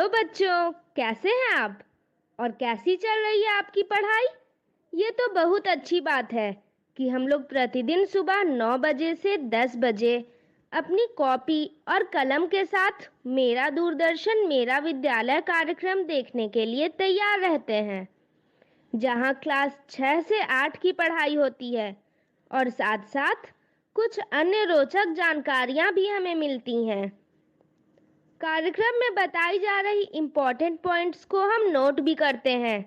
Hello बच्चों, कैसे हैं आप? और कैसी चल रही है आपकी पढ़ाई? ये तो बहुत अच्छी बात है कि हम लोग प्रतिदिन सुबह 9 बजे से 10 बजे अपनी कॉपी और कलम के साथ मेरा दूरदर्शन मेरा विद्यालय कार्यक्रम देखने के लिए तैयार रहते हैं, जहां क्लास 6 से 8 की पढ़ाई होती है और साथ-साथ कुछ अन्य रोचक जानकारियां भी हमें मिलती हैं। कार्यक्रम में बताई जा रही इम्पोर्टेंट पॉइंट्स को हम नोट भी करते हैं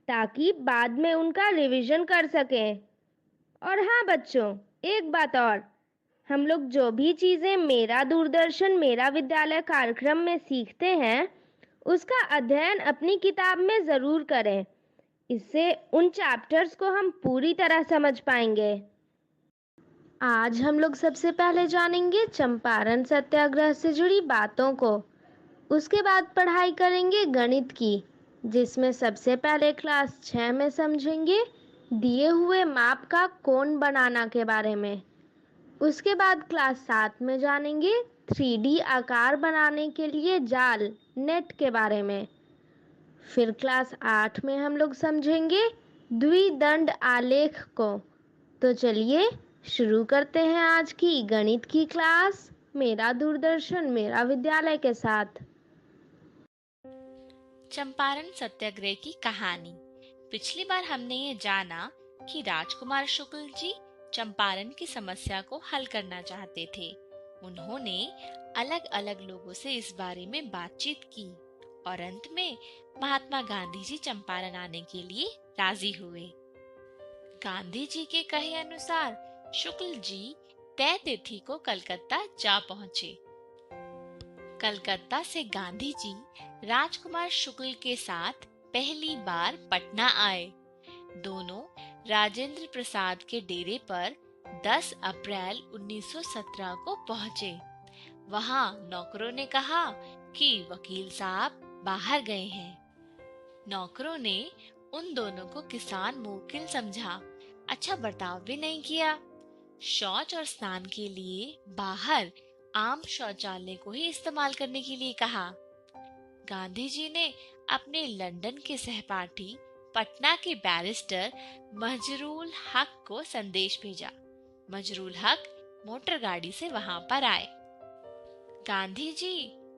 ताकि बाद में उनका रिवीजन कर सकें। और हाँ बच्चों, एक बात और, हम लोग जो भी चीज़ें मेरा दूरदर्शन मेरा विद्यालय कार्यक्रम में सीखते हैं उसका अध्ययन अपनी किताब में ज़रूर करें। इससे उन चैप्टर्स को हम पूरी तरह समझ पाएंगे। आज हम लोग सबसे पहले जानेंगे चंपारण सत्याग्रह से जुड़ी बातों को। उसके बाद पढ़ाई करेंगे गणित की, जिसमें सबसे पहले क्लास 6 में समझेंगे दिए हुए माप का कोण बनाना के बारे में। उसके बाद क्लास 7 में जानेंगे 3D आकार बनाने के लिए जाल नेट के बारे में। फिर क्लास 8 में हम लोग समझेंगे द्विदंड आलेख को। तो चलिए शुरू करते हैं आज की गणित की क्लास मेरा दूरदर्शन मेरा विद्यालय के साथ। चंपारण सत्याग्रह की कहानी। पिछली बार हमने ये जाना कि राजकुमार शुक्ल जी चंपारण की समस्या को हल करना चाहते थे। उन्होंने अलग अलग लोगों से इस बारे में बातचीत की और अंत में महात्मा गांधी जी चंपारण आने के लिए राजी हुए। गांधी जी के कहे अनुसार शुक्ल जी तय तिथि को कलकत्ता जा पहुंचे। कलकत्ता से गांधी जी राजकुमार शुक्ल के साथ पहली बार पटना आए। दोनों राजेंद्र प्रसाद के डेरे पर 10 अप्रैल 1917 को पहुंचे। वहां नौकरों ने कहा कि वकील साहब बाहर गए हैं। नौकरों ने उन दोनों को किसान मुवक्किल समझा, अच्छा बर्ताव भी नहीं किया। शौच और स्नान के लिए बाहर आम शौचालय को ही इस्तेमाल करने के लिए कहा। गांधी जी ने अपने लंदन के सहपाठी पटना के बैरिस्टर मजरूल हक को संदेश भेजा। मजरूल हक मोटर गाड़ी से वहां पर आए। गांधी जी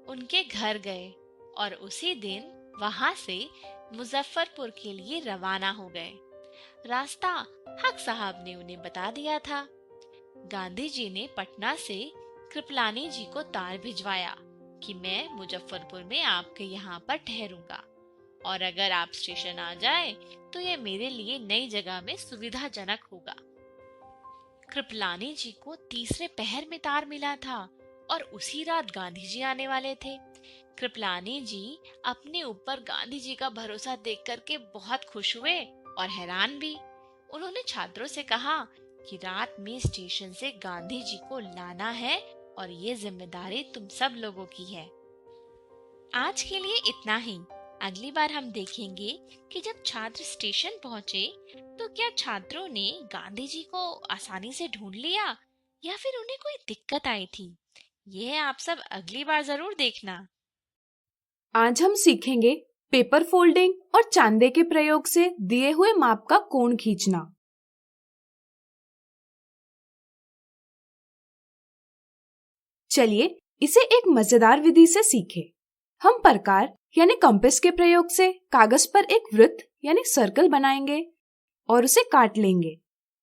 उनके घर गए और उसी दिन वहां से मुजफ्फरपुर के लिए रवाना हो गए। रास्ता हक साहब ने उन्हें बता दिया था। गांधी जी ने पटना से कृपलानी जी को तार भिजवाया कि मैं मुजफ्फरपुर में आपके यहाँ पर ठहरूंगा और अगर आप स्टेशन आ जाए तो ये मेरे लिए नई जगह में सुविधाजनक होगा। कृपलानी जी को तीसरे पहर में तार मिला था और उसी रात गांधी जी आने वाले थे। कृपलानी जी अपने ऊपर गांधी जी का भरोसा देख करके बहुत खुश हुए और हैरान भी। उन्होंने छात्रों से कहा कि रात में स्टेशन से गांधी जी को लाना है और ये जिम्मेदारी तुम सब लोगों की है। आज के लिए इतना ही। अगली बार हम देखेंगे कि जब छात्र स्टेशन पहुंचे तो क्या छात्रों ने गांधी जी को आसानी से ढूंढ लिया या फिर उन्हें कोई दिक्कत आई थी। यह आप सब अगली बार जरूर देखना। आज हम सीखेंगे पेपर फोल्डिंग और चांदे के प्रयोग से दिए हुए माप का कोण खींचना। चलिए इसे एक मजेदार विधि से सीखें। हम प्रकार यानी कंपास के प्रयोग से कागज पर एक वृत्त यानी सर्कल बनाएंगे और उसे काट लेंगे।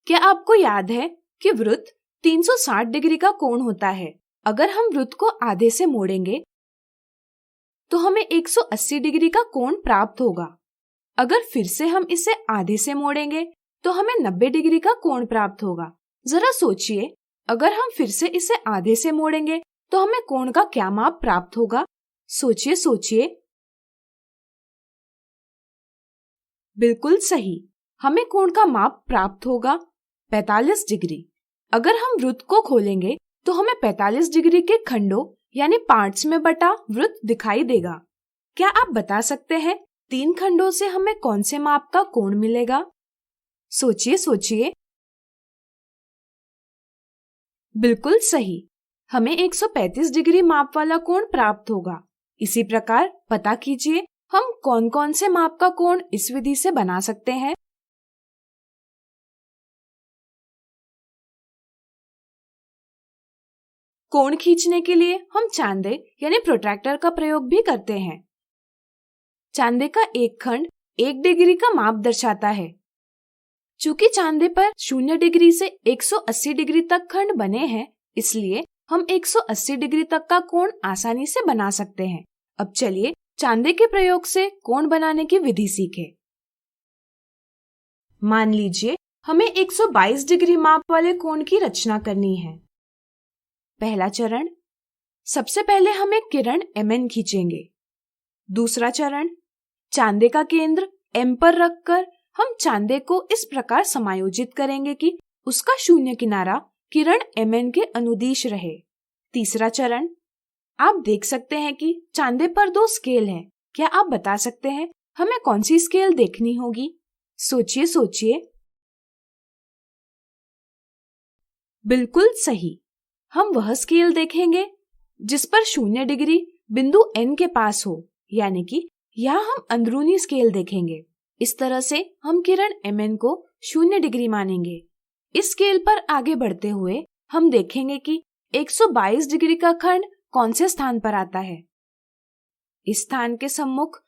क्या आपको याद है कि वृत्त 360 डिग्री का कोण होता है। अगर हम वृत्त को आधे से मोड़ेंगे तो हमें 180 डिग्री का कोण प्राप्त होगा। अगर फिर से हम इसे आधे से मोड़ेंगे तो हमें 90 डिग्री का कोण प्राप्त होगा। जरा सोचिए, अगर हम फिर से इसे आधे से मोड़ेंगे तो हमें कोण का क्या माप प्राप्त होगा? सोचिए सोचिए। बिल्कुल सही, हमें कोण का माप प्राप्त होगा 45 डिग्री। अगर हम वृत्त को खोलेंगे तो हमें 45 डिग्री के खंडों यानी पार्ट्स में बटा वृत्त दिखाई देगा। क्या आप बता सकते हैं 3 खंडों से हमें कौन से माप का कोण मिलेगा? सोचिए सोचिए। बिल्कुल सही, हमें 135 डिग्री माप वाला कोण प्राप्त होगा। इसी प्रकार पता कीजिए हम कौन कौन से माप का कोण इस विधि से बना सकते हैं। कोण खींचने के लिए हम चांदे यानी प्रोट्रैक्टर का प्रयोग भी करते हैं। चांदे का एक खंड 1 डिग्री का माप दर्शाता है। चूंकि चांदे पर 0 डिग्री से 180 डिग्री तक खंड बने हैं, इसलिए हम 180 डिग्री तक का कोण आसानी से बना सकते हैं। अब चलिए चांदे के प्रयोग से कोण बनाने की विधि सीखें। मान लीजिए हमें 122 डिग्री माप वाले कोण की रचना करनी है। पहला चरण, सबसे पहले हम एक किरण Mn खींचेंगे। दूसरा चरण, चांदे का केंद्र M पर रखकर हम चांदे को इस प्रकार समायोजित करेंगे कि उसका शून्य किनारा किरण Mn के अनुदिश रहे। तीसरा चरण, आप देख सकते हैं कि चांदे पर 2 स्केल हैं। क्या आप बता सकते हैं हमें कौन सी स्केल देखनी होगी? सोचिए सोचिए। बिल्कुल सही, हम वह स्केल देखेंगे जिस पर 0 डिग्री बिंदु N के पास हो, यानी कि यहाँ हम अंदरूनी स्केल देखेंगे। इस तरह से हम किरण Mn को 0 डिग्री मानेंगे। इस स्केल पर आगे बढ़ते हुए हम देखेंगे कि 122 डिग्री का खंड कौन से स्थान पर आता है। इस स्थान के सम्मुख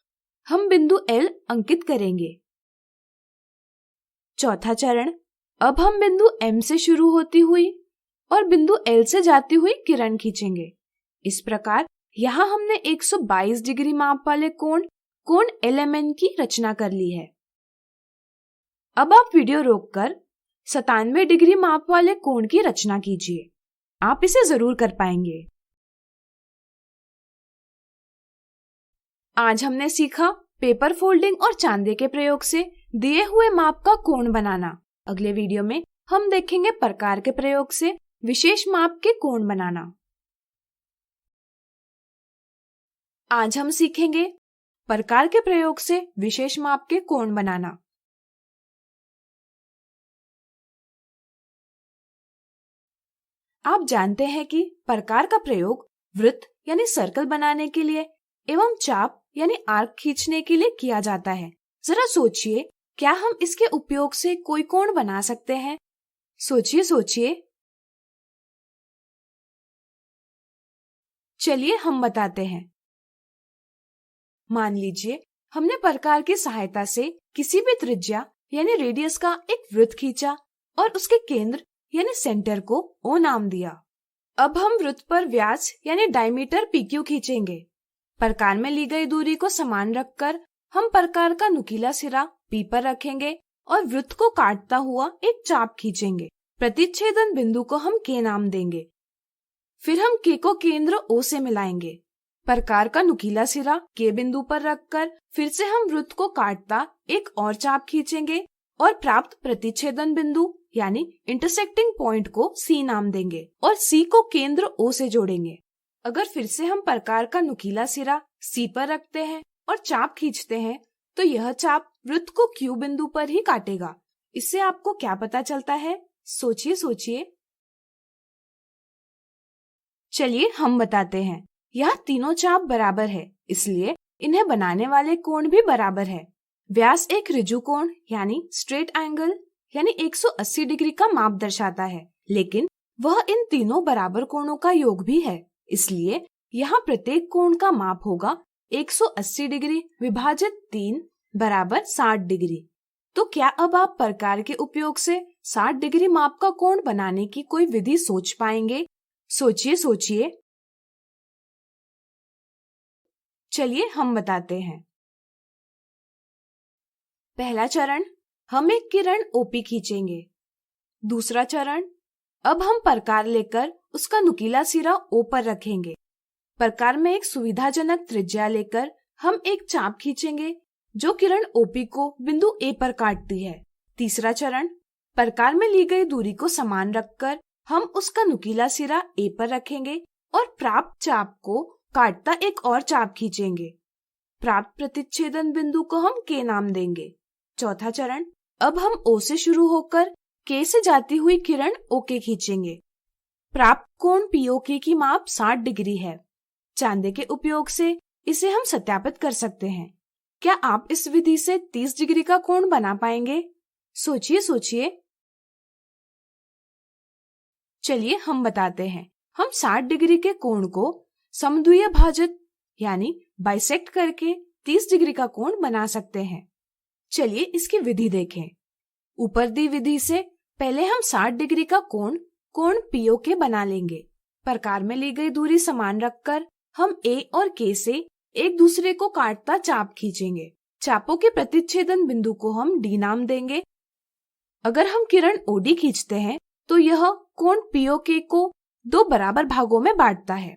हम बिंदु L अंकित करेंगे। चौथा चरण, अब हम बिंदु M से शुरू होती हुई और बिंदु L से जाती हुई किरण खींचेंगे। इस प्रकार यहाँ हमने 122 डिग्री माप वाले कोण LMN की रचना कर ली है। अब आप वीडियो रोककर 97 डिग्री माप वाले कोण की रचना कीजिए। आप इसे जरूर कर पाएंगे। आज हमने सीखा पेपर फोल्डिंग और चांदे के प्रयोग से दिए हुए माप का कोण बनाना। अगले वीडियो में हम देखेंगे प्रकार के प्रयोग से विशेष माप के कोण बनाना। आज हम सीखेंगे प्रकार के प्रयोग से विशेष माप के कोण बनाना। आप जानते हैं कि प्रकार का प्रयोग वृत्त यानी सर्कल बनाने के लिए एवं चाप यानी आर्क खींचने के लिए किया जाता है। जरा सोचिए, क्या हम इसके उपयोग से कोई कोण बना सकते हैं? सोचिए सोचिए। चलिए हम बताते हैं। मान लीजिए हमने प्रकार की सहायता से किसी भी त्रिज्या यानी रेडियस का एक वृत्त खींचा और उसके केंद्र यानी सेंटर को O नाम दिया। अब हम वृत्त पर व्यास यानी डायमीटर PQ खींचेंगे। प्रकार में ली गई दूरी को समान रखकर हम प्रकार का नुकीला सिरा P पर रखेंगे और वृत्त को काटता हुआ एक चाप खींचेंगे। प्रतिच्छेदन बिंदु को हम K नाम देंगे। फिर हम K को केंद्र O से मिलाएंगे। प्रकार का नुकीला सिरा K बिंदु पर रखकर फिर से हम वृत्त को काटता एक और चाप खींचेंगे और प्राप्त प्रतिच्छेदन बिंदु यानी इंटरसेक्टिंग पॉइंट को C नाम देंगे और C को केंद्र O से जोड़ेंगे। अगर फिर से हम प्रकार का नुकीला सिरा C पर रखते हैं और चाप खींचते हैं तो यह चाप वृत्त को Q बिंदु पर ही काटेगा। इससे आपको क्या पता चलता है? सोचिए सोचिए। चलिए हम बताते हैं। यह तीनों चाप बराबर है, इसलिए इन्हें बनाने वाले कोण भी बराबर है। व्यास एक ऋजु कोण यानी स्ट्रेट एंगल यानी 180 डिग्री का माप दर्शाता है, लेकिन वह इन तीनों बराबर कोणों का योग भी है। इसलिए यहाँ प्रत्येक कोण का माप होगा 180 डिग्री विभाजित 3 बराबर 60 डिग्री। तो क्या अब आप प्रकार के उपयोग से 60 डिग्री माप का कोण बनाने की कोई विधि सोच पाएंगे? सोचिए सोचिए। चलिए हम बताते हैं। पहला चरण, हम एक किरण OP खींचेंगे। दूसरा चरण, अब हम प्रकार लेकर उसका नुकीला सिरा O पर रखेंगे। प्रकार में एक सुविधाजनक त्रिज्या लेकर हम एक चाप खींचेंगे जो किरण OP को बिंदु A पर काटती है। तीसरा चरण, प्रकार में ली गई दूरी को समान रखकर हम उसका नुकीला सिरा A पर रखेंगे और प्राप्त चाप को काटता एक और चाप खींचेंगे। प्राप्त प्रतिच्छेदन बिंदु को हम K नाम देंगे। चौथा चरण, अब हम O से शुरू होकर K से जाती हुई किरण OK खींचेंगे। प्राप्त कोण POK की माप 60 डिग्री है। चांदे के उपयोग से इसे हम सत्यापित कर सकते हैं। क्या आप इस विधि से 30 डिग्री का कोण बना पाएंगे? सोचिए सोचिए। चलिए हम बताते हैं। हम 60 डिग्री के कोण को समद्वितीय भाजित यानी बाइसेक्ट करके 30 डिग्री का कोण बना सकते हैं। चलिए इसकी विधि देखें। ऊपर दी विधि से पहले हम 60 डिग्री का कोण पीओके बना लेंगे। प्रकार में ली गई दूरी समान रखकर हम ए और के से एक दूसरे को काटता चाप खींचेंगे। चापों के प्रतिच्छेदन बिंदु को हम डी नाम देंगे। अगर हम किरण ओडी खींचते हैं तो यह कोण पीओके को 2 बराबर भागों में बांटता है।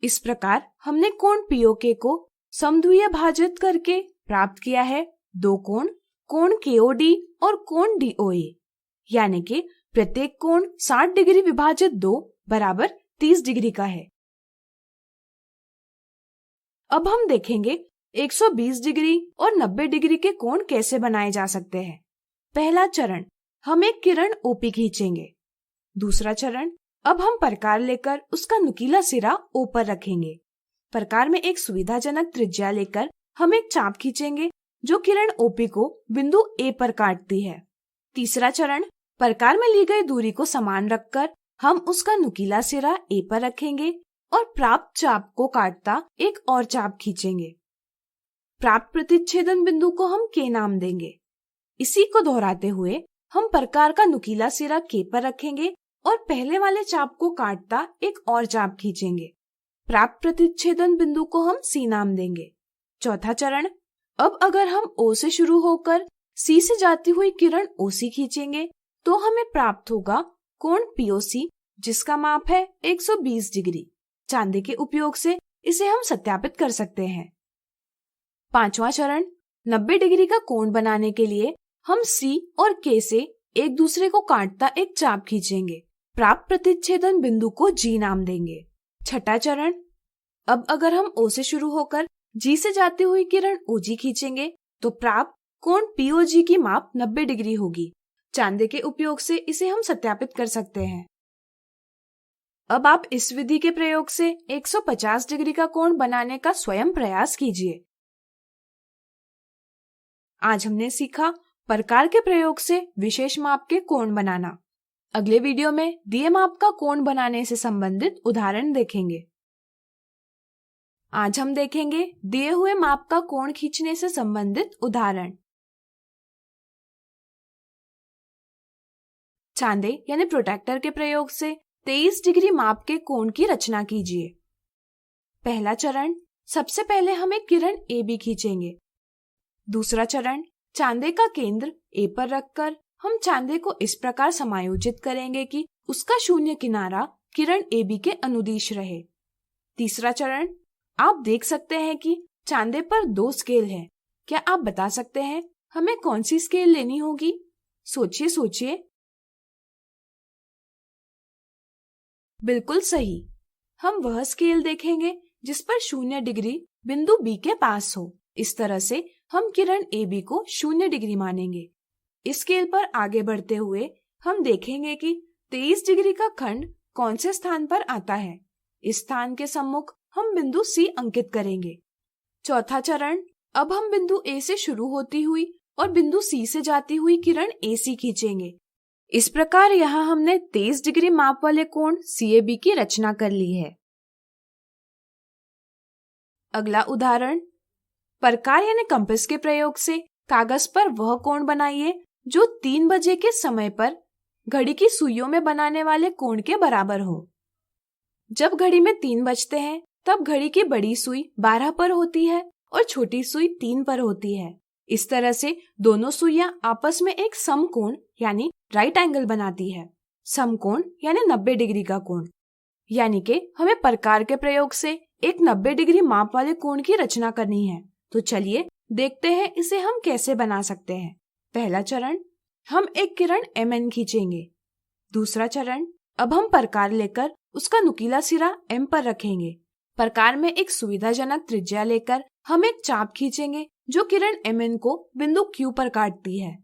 इस प्रकार हमने कोण पीओके को समद्वितीय भाजित करके प्राप्त किया है 2 कोण केओडी और कोण डीओए, यानी कि प्रत्येक कोण 60 डिग्री विभाजित 2 बराबर 30 डिग्री का है। अब हम देखेंगे 120 डिग्री और 90 डिग्री के कोण कैसे बनाए जा सकते हैं। पहला चरण, हम एक किरण ओपी खींचेंगे। दूसरा चरण, अब हम प्रकार लेकर उसका नुकीला सिरा ओ पर रखेंगे। प्रकार में एक सुविधाजनक त्रिज्या लेकर हम एक चाप खींचेंगे जो किरण ओपी को बिंदु ए पर काटती है। तीसरा चरण, प्रकार में ली गई दूरी को समान रखकर हम उसका नुकीला सिरा ए पर रखेंगे और प्राप्त चाप को काटता एक और चाप खींचेंगे। प्राप्त प्रतिच्छेदन बिंदु को हम के नाम देंगे। इसी को दोहराते हुए हम प्रकार का नुकीला सिरा के पर रखेंगे और पहले वाले चाप को काटता एक और चाप खींचेंगे। प्राप्त प्रतिच्छेदन बिंदु को हम सी नाम देंगे। चौथा चरण, अब अगर हम ओ से शुरू होकर सी से जाती हुई किरण ओसी खींचेंगे तो हमें प्राप्त होगा कोण पीओसी, जिसका माप है 120 डिग्री। चांदी के उपयोग से इसे हम सत्यापित कर सकते हैं। पांचवा चरण, 90 डिग्री का कोण बनाने के लिए हम सी और के से एक दूसरे को काटता एक चाप खींचेंगे। प्राप्त प्रतिच्छेदन बिंदु को जी नाम देंगे। छठा चरण, अब अगर हम ओ से शुरू होकर जी से जाती हुई किरण ओजी खींचेंगे तो प्राप्त कोण पीओजी की माप 90 डिग्री होगी। चांदी के उपयोग से इसे हम सत्यापित कर सकते हैं। अब आप इस विधि के प्रयोग से 150 डिग्री का कोण बनाने का स्वयं प्रयास कीजिए। आज हमने सीखा प्रकार के प्रयोग से विशेष माप के कोण बनाना। अगले वीडियो में दिए माप का कोण बनाने से संबंधित उदाहरण देखेंगे। आज हम देखेंगे दिए हुए माप का कोण खींचने से संबंधित उदाहरण। चांदे यानी प्रोटेक्टर के प्रयोग से 23 डिग्री माप के कोण की रचना कीजिए। पहला चरण, सबसे पहले हम एक किरण ए बी खींचेंगे। दूसरा चरण, चांदे का केंद्र ए पर रखकर हम चांदे को इस प्रकार समायोजित करेंगे कि उसका शून्य किनारा किरण ए बी के अनुदिश रहे। तीसरा चरण, आप देख सकते हैं कि चांदे पर 2 स्केल हैं। क्या आप बता सकते हैं हमें कौन सी स्केल लेनी होगी? सोचिए सोचिए। बिल्कुल सही, हम वह स्केल देखेंगे जिस पर 0 डिग्री बिंदु बी के पास हो। इस तरह से हम किरण ए बी को 0 डिग्री मानेंगे। इस स्केल पर आगे बढ़ते हुए हम देखेंगे कि 23 डिग्री का खंड कौन से स्थान पर आता है। इस स्थान के सम्मुख हम बिंदु सी अंकित करेंगे। चौथा चरण, अब हम बिंदु ए से शुरू होती हुई और बिंदु सी से जाती हुई किरण ए सी खींचेंगे। इस प्रकार यहाँ हमने 23 डिग्री माप वाले कोण CAB की रचना कर ली है। अगला उदाहरण, प्रकार यानी कंपास के प्रयोग से कागज पर वह कोण बनाइए जो 3 बजे के समय पर घड़ी की सुइयों में बनाने वाले कोण के बराबर हो। जब घड़ी में 3 बजते हैं तब घड़ी की बड़ी सुई 12 पर होती है और छोटी सुई 3 पर होती है। इस तरह से दोनों सुइयां आपस में एक समकोण यानी राइट एंगल बनाती है। समकोण यानी 90 डिग्री का कोण, यानी कि हमें प्रकार के प्रयोग से एक 90 डिग्री माप वाले कोण की रचना करनी है। तो चलिए देखते हैं इसे हम कैसे बना सकते हैं। पहला चरण, हम एक किरण MN खींचेंगे। दूसरा चरण, अब हम प्रकार लेकर उसका नुकीला सिरा M पर रखेंगे। प्रकार में एक सुविधाजनक त्रिज्या लेकर हम एक चाप खींचेंगे जो किरण MN को बिंदु Q पर काटती है।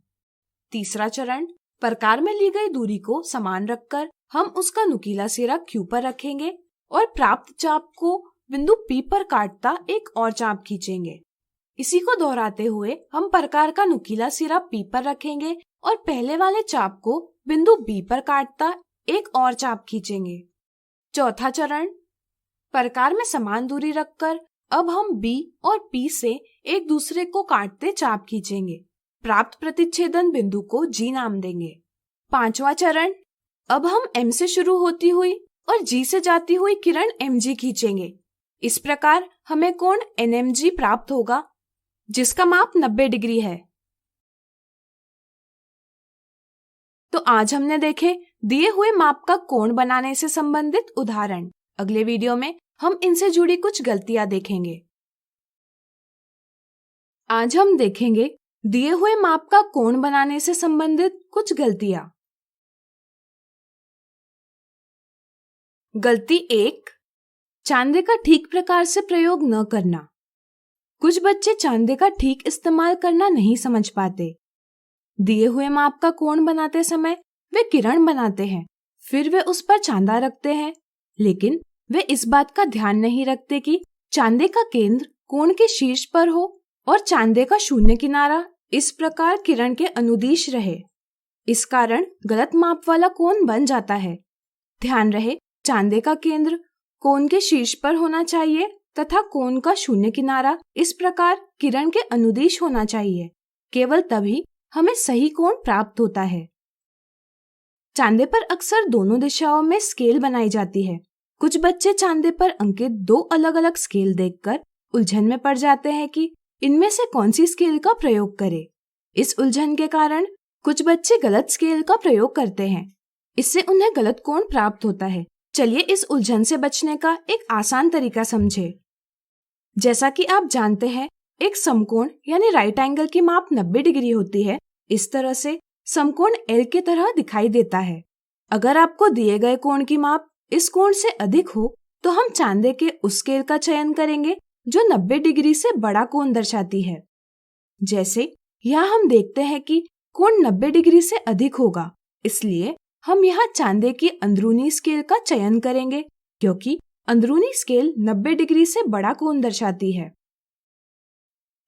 तीसरा चरण, प्रकार में ली गई दूरी को समान रखकर हम उसका नुकीला सिरा Q पर रखेंगे और प्राप्त चाप को बिंदु P पर काटता एक और चाप खींचेंगे। इसी को दोहराते हुए हम प्रकार का नुकीला सिरा P पर रखेंगे और पहले वाले चाप को बिंदु B पर काटता एक और चाप खींचेंगे। चौथा चरण, प्रकार में समान दूरी रखकर अब हम B और P से एक दूसरे को काटते चाप खींचेंगे। प्राप्त प्रतिच्छेदन बिंदु को G नाम देंगे। पांचवा चरण, अब हम M से शुरू होती हुई और G से जाती हुई किरण MG खींचेंगे। इस प्रकार हमें कोण NMG प्राप्त होगा, जिसका माप 90 डिग्री है। तो आज हमने देखे दिए हुए माप का कोण बनाने से संबंधित उदाहरण। अगले वीडियो में हम इनसे जुड़ी कुछ गलतियां देखेंगे। आज हम देखेंगे दिए हुए माप का कोण बनाने से संबंधित कुछ गलतियां। गलती 1, चांदे का ठीक प्रकार से प्रयोग न करना। कुछ बच्चे चांदे का ठीक इस्तेमाल करना नहीं समझ पाते। दिए हुए माप का कोण बनाते समय वे किरण बनाते हैं, फिर वे उस पर चांदा रखते हैं, लेकिन वे इस बात का ध्यान नहीं रखते कि चांदे का केंद्र कोण के शीर्ष पर हो और चांदे का शून्य किनारा इस प्रकार किरण के अनुदिश रहे। इस कारण गलत माप वाला कोण बन जाता है। ध्यान रहे, चांदे का केंद्र कोण के शीर्ष पर होना चाहिए तथा कोण का शून्य किनारा इस प्रकार किरण के अनुदिश होना चाहिए। केवल तभी हमें सही कोण प्राप्त होता है। चांदे पर अक्सर दोनों दिशाओं में स्केल बनाई जाती है। कुछ बच्चे चांदे पर अंकित 2 अलग अलग स्केल देखकर उलझन में पड़ जाते हैं कि इनमें से कौन सी स्केल का प्रयोग करें। इस उलझन के कारण कुछ बच्चे गलत स्केल का प्रयोग करते हैं। इससे उन्हें गलत कोण प्राप्त होता है। चलिए इस उलझन से बचने का एक आसान तरीका समझें। जैसा कि आप जानते हैं, एक समकोण यानी राइट एंगल की माप 90 डिग्री होती है। इस तरह से समकोण L की तरह दिखाई देता है। अगर आपको दिए गए कोण की माप इस कोण से अधिक हो तो हम चांदे के उस स्केल का चयन करेंगे जो 90 डिग्री से बड़ा कोण दर्शाती है। जैसे यहाँ हम देखते हैं कि कोण 90 डिग्री से अधिक होगा, इसलिए हम यहाँ चांदे की अंदरूनी स्केल का चयन करेंगे, क्योंकि अंदरूनी स्केल 90 डिग्री से बड़ा कोण दर्शाती है।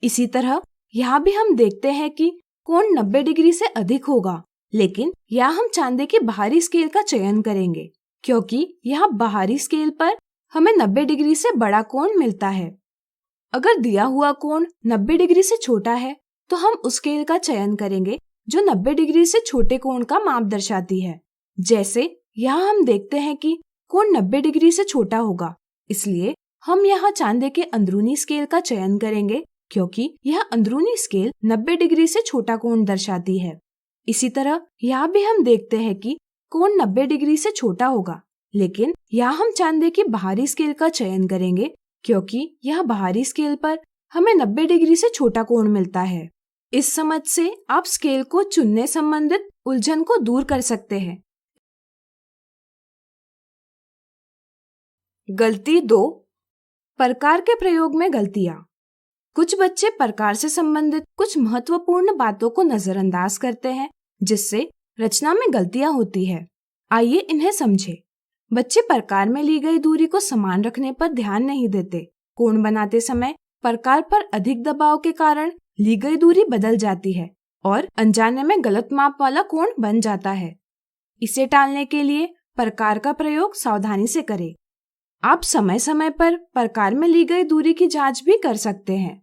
इसी तरह यहाँ भी हम देखते हैं कि कोण 90 डिग्री से अधिक होगा, लेकिन यहाँ हम चांदे की बाहरी स्केल का चयन करेंगे, क्योंकि यहाँ बाहरी स्केल पर हमें 90 डिग्री से बड़ा कोण मिलता है। अगर दिया हुआ कोण 90 डिग्री से छोटा है तो हम उस स्केल का चयन करेंगे जो 90 डिग्री से छोटे कोण का माप दर्शाती है। जैसे यहाँ हम देखते हैं कि कोण 90 डिग्री से छोटा होगा, इसलिए हम यहाँ चांदे के अंदरूनी स्केल का चयन करेंगे, क्योंकि यह अंदरूनी स्केल 90 डिग्री से छोटा कोण दर्शाती है। इसी तरह यहाँ भी हम देखते हैं कि कोण 90 डिग्री से छोटा होगा, लेकिन यहाँ हम चांदे की बाहरी स्केल का चयन करेंगे, क्योंकि यह बाहरी स्केल पर हमें 90 डिग्री से छोटा कोण मिलता है। इस समझ से आप स्केल को चुनने संबंधित उलझन को दूर कर सकते हैं। गलती 2, प्रकार के प्रयोग में गलतियाँ। कुछ बच्चे प्रकार से संबंधित कुछ महत्वपूर्ण बातों को नजरअंदाज करते हैं, जिससे रचना में गलतियां होती है। आइए इन्हें समझें। बच्चे प्रकार में ली गई दूरी को समान रखने पर ध्यान नहीं देते। कोण बनाते समय प्रकार पर अधिक दबाव के कारण ली गई दूरी बदल जाती है और अनजाने में गलत माप वाला कोण बन जाता है। इसे टालने के लिए प्रकार का प्रयोग सावधानी से करें। आप समय समय पर प्रकार में ली गई दूरी की जांच भी कर सकते हैं।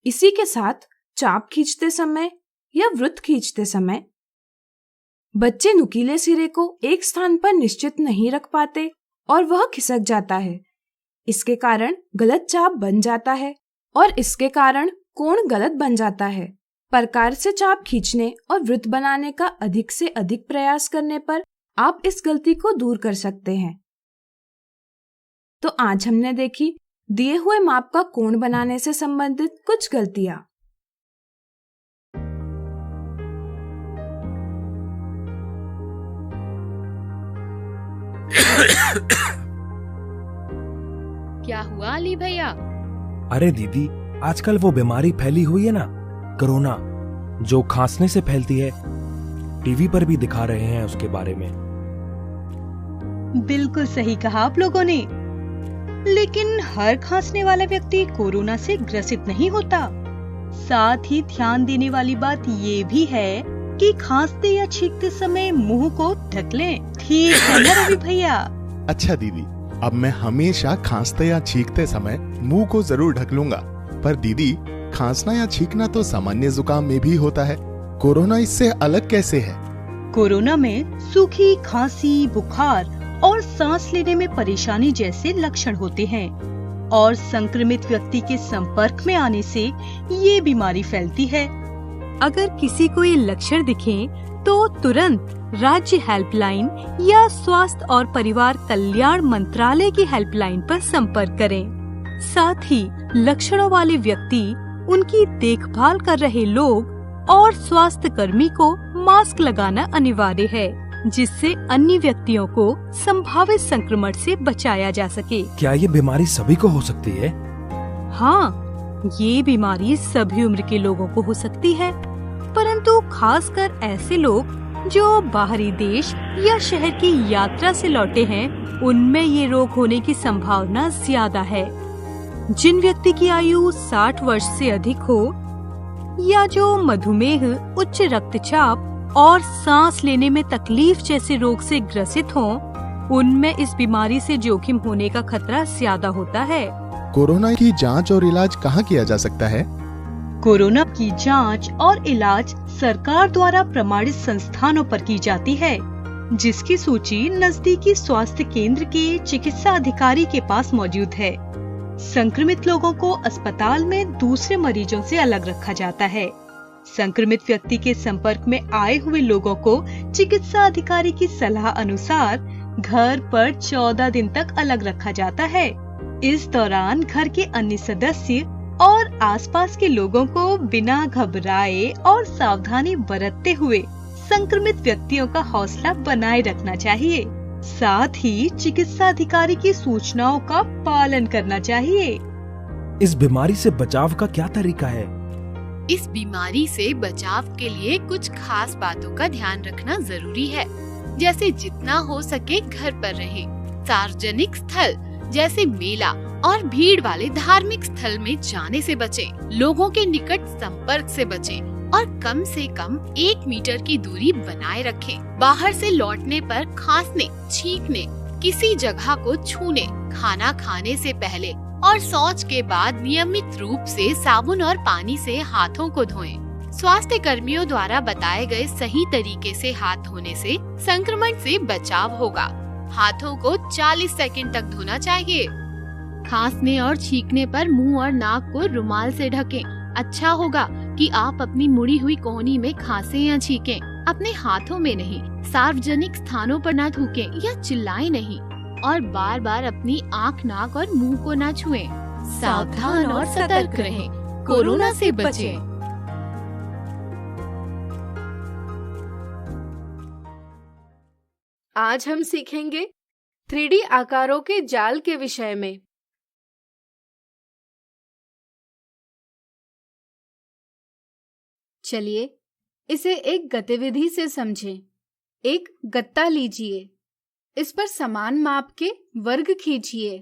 इसी के साथ चाप खींचते समय या वृत्त खींचते समय बच्चे नुकीले सिरे को एक स्थान पर निश्चित नहीं रख पाते और वह खिसक जाता है। इसके कारण गलत चाप बन जाता है और इसके कारण कोण गलत बन जाता है। प्रकार से चाप खींचने और वृत्त बनाने का अधिक से अधिक प्रयास करने पर आप इस गलती को दूर कर सकते हैं। तो आज हमने देखी दिए हुए माप का कोण बनाने से संबंधित कुछ गलतियां। क्या हुआ अली भैया? अरे दीदी, आजकल वो बीमारी फैली हुई है ना, कोरोना, जो खांसने से फैलती है। टीवी पर भी दिखा रहे हैं उसके बारे में। बिल्कुल सही कहा आप लोगों ने। लेकिन हर खांसने वाला व्यक्ति कोरोना से ग्रसित नहीं होता। साथ ही ध्यान देने वाली बात ये भी है कि खांसते या छींकते समय मुंह को ढक लें। ठीक है ना रवि भैया? अच्छा दीदी, अब मैं हमेशा खांसते या छींकते समय मुंह को जरूर ढक लूंगा। पर दीदी, खांसना या छींकना तो सामान्य जुकाम में भी होता है, कोरोना इससे अलग कैसे है? कोरोना में सूखी खांसी, बुखार और सांस लेने में परेशानी जैसे लक्षण होते हैं और संक्रमित व्यक्ति के संपर्क में आने से ये बीमारी फैलती है। अगर किसी को ये लक्षण दिखें तो तुरंत राज्य हेल्पलाइन या स्वास्थ्य और परिवार कल्याण मंत्रालय की हेल्पलाइन पर संपर्क करें। साथ ही लक्षणों वाले व्यक्ति, उनकी देखभाल कर रहे लोग और स्वास्थ्य कर्मी को मास्क लगाना अनिवार्य है, जिससे अन्य व्यक्तियों को संभावित संक्रमण से बचाया जा सके। क्या ये बीमारी सभी को हो सकती है? हाँ, ये बीमारी सभी उम्र के लोगों को हो सकती है, परंतु खासकर ऐसे लोग जो बाहरी देश या शहर की यात्रा से लौटे हैं, उनमें ये रोग होने की संभावना ज्यादा है। जिन व्यक्ति की आयु 60 वर्ष से अधिक हो या जो मधुमेह, उच्च रक्तचाप और सांस लेने में तकलीफ जैसे रोग से ग्रसित हों, उनमें इस बीमारी से जोखिम होने का खतरा ज्यादा होता है। कोरोना की जांच और इलाज कहाँ किया जा सकता है? कोरोना की जांच और इलाज सरकार द्वारा प्रमाणित संस्थानों पर की जाती है, जिसकी सूची नजदीकी स्वास्थ्य केंद्र के चिकित्सा अधिकारी के पास मौजूद है। संक्रमित लोगों को अस्पताल में दूसरे मरीजों से अलग रखा जाता है। संक्रमित व्यक्ति के संपर्क में आए हुए लोगों को चिकित्सा अधिकारी की सलाह अनुसार घर पर 14 दिन तक अलग रखा जाता है। इस दौरान घर के अन्य सदस्य और आसपास के लोगों को बिना घबराए और सावधानी बरतते हुए संक्रमित व्यक्तियों का हौसला बनाए रखना चाहिए। साथ ही चिकित्सा अधिकारी की सूचनाओं का पालन करना चाहिए। इस बीमारी से बचाव का क्या तरीका है? इस बीमारी से बचाव के लिए कुछ खास बातों का ध्यान रखना जरूरी है, जैसे जितना हो सके घर पर रहें। सार्वजनिक स्थल जैसे मेला और भीड़ वाले धार्मिक स्थल में जाने से बचें। लोगों के निकट संपर्क से बचें और कम से कम 1 मीटर की दूरी बनाए रखें। बाहर से लौटने पर खांसने, छींकने, किसी जगह को छूने, खाना खाने से पहले और शौच के बाद नियमित रूप से साबुन और पानी से हाथों को धोएं। स्वास्थ्य कर्मियों द्वारा बताए गए सही तरीके से हाथ धोने से संक्रमण से बचाव होगा। हाथों को 40 सेकंड तक धोना चाहिए। खांसने और छींकने पर मुंह और नाक को रुमाल से ढकें। अच्छा होगा कि आप अपनी मुड़ी हुई कोहनी में खांसें या छींकें, अपने हाथों में नहीं। सार्वजनिक स्थानों पर न थूकें या चिल्लाएं नहीं और बार बार अपनी आँख, नाक और मुंह को न छुएं। सावधान और सतर्क रहें, कोरोना से बचें। आज हम सीखेंगे 3D आकारों के जाल के विषय में। चलिए इसे एक गतिविधि से समझें। एक गत्ता लीजिए, इस पर समान माप के वर्ग खींचिए।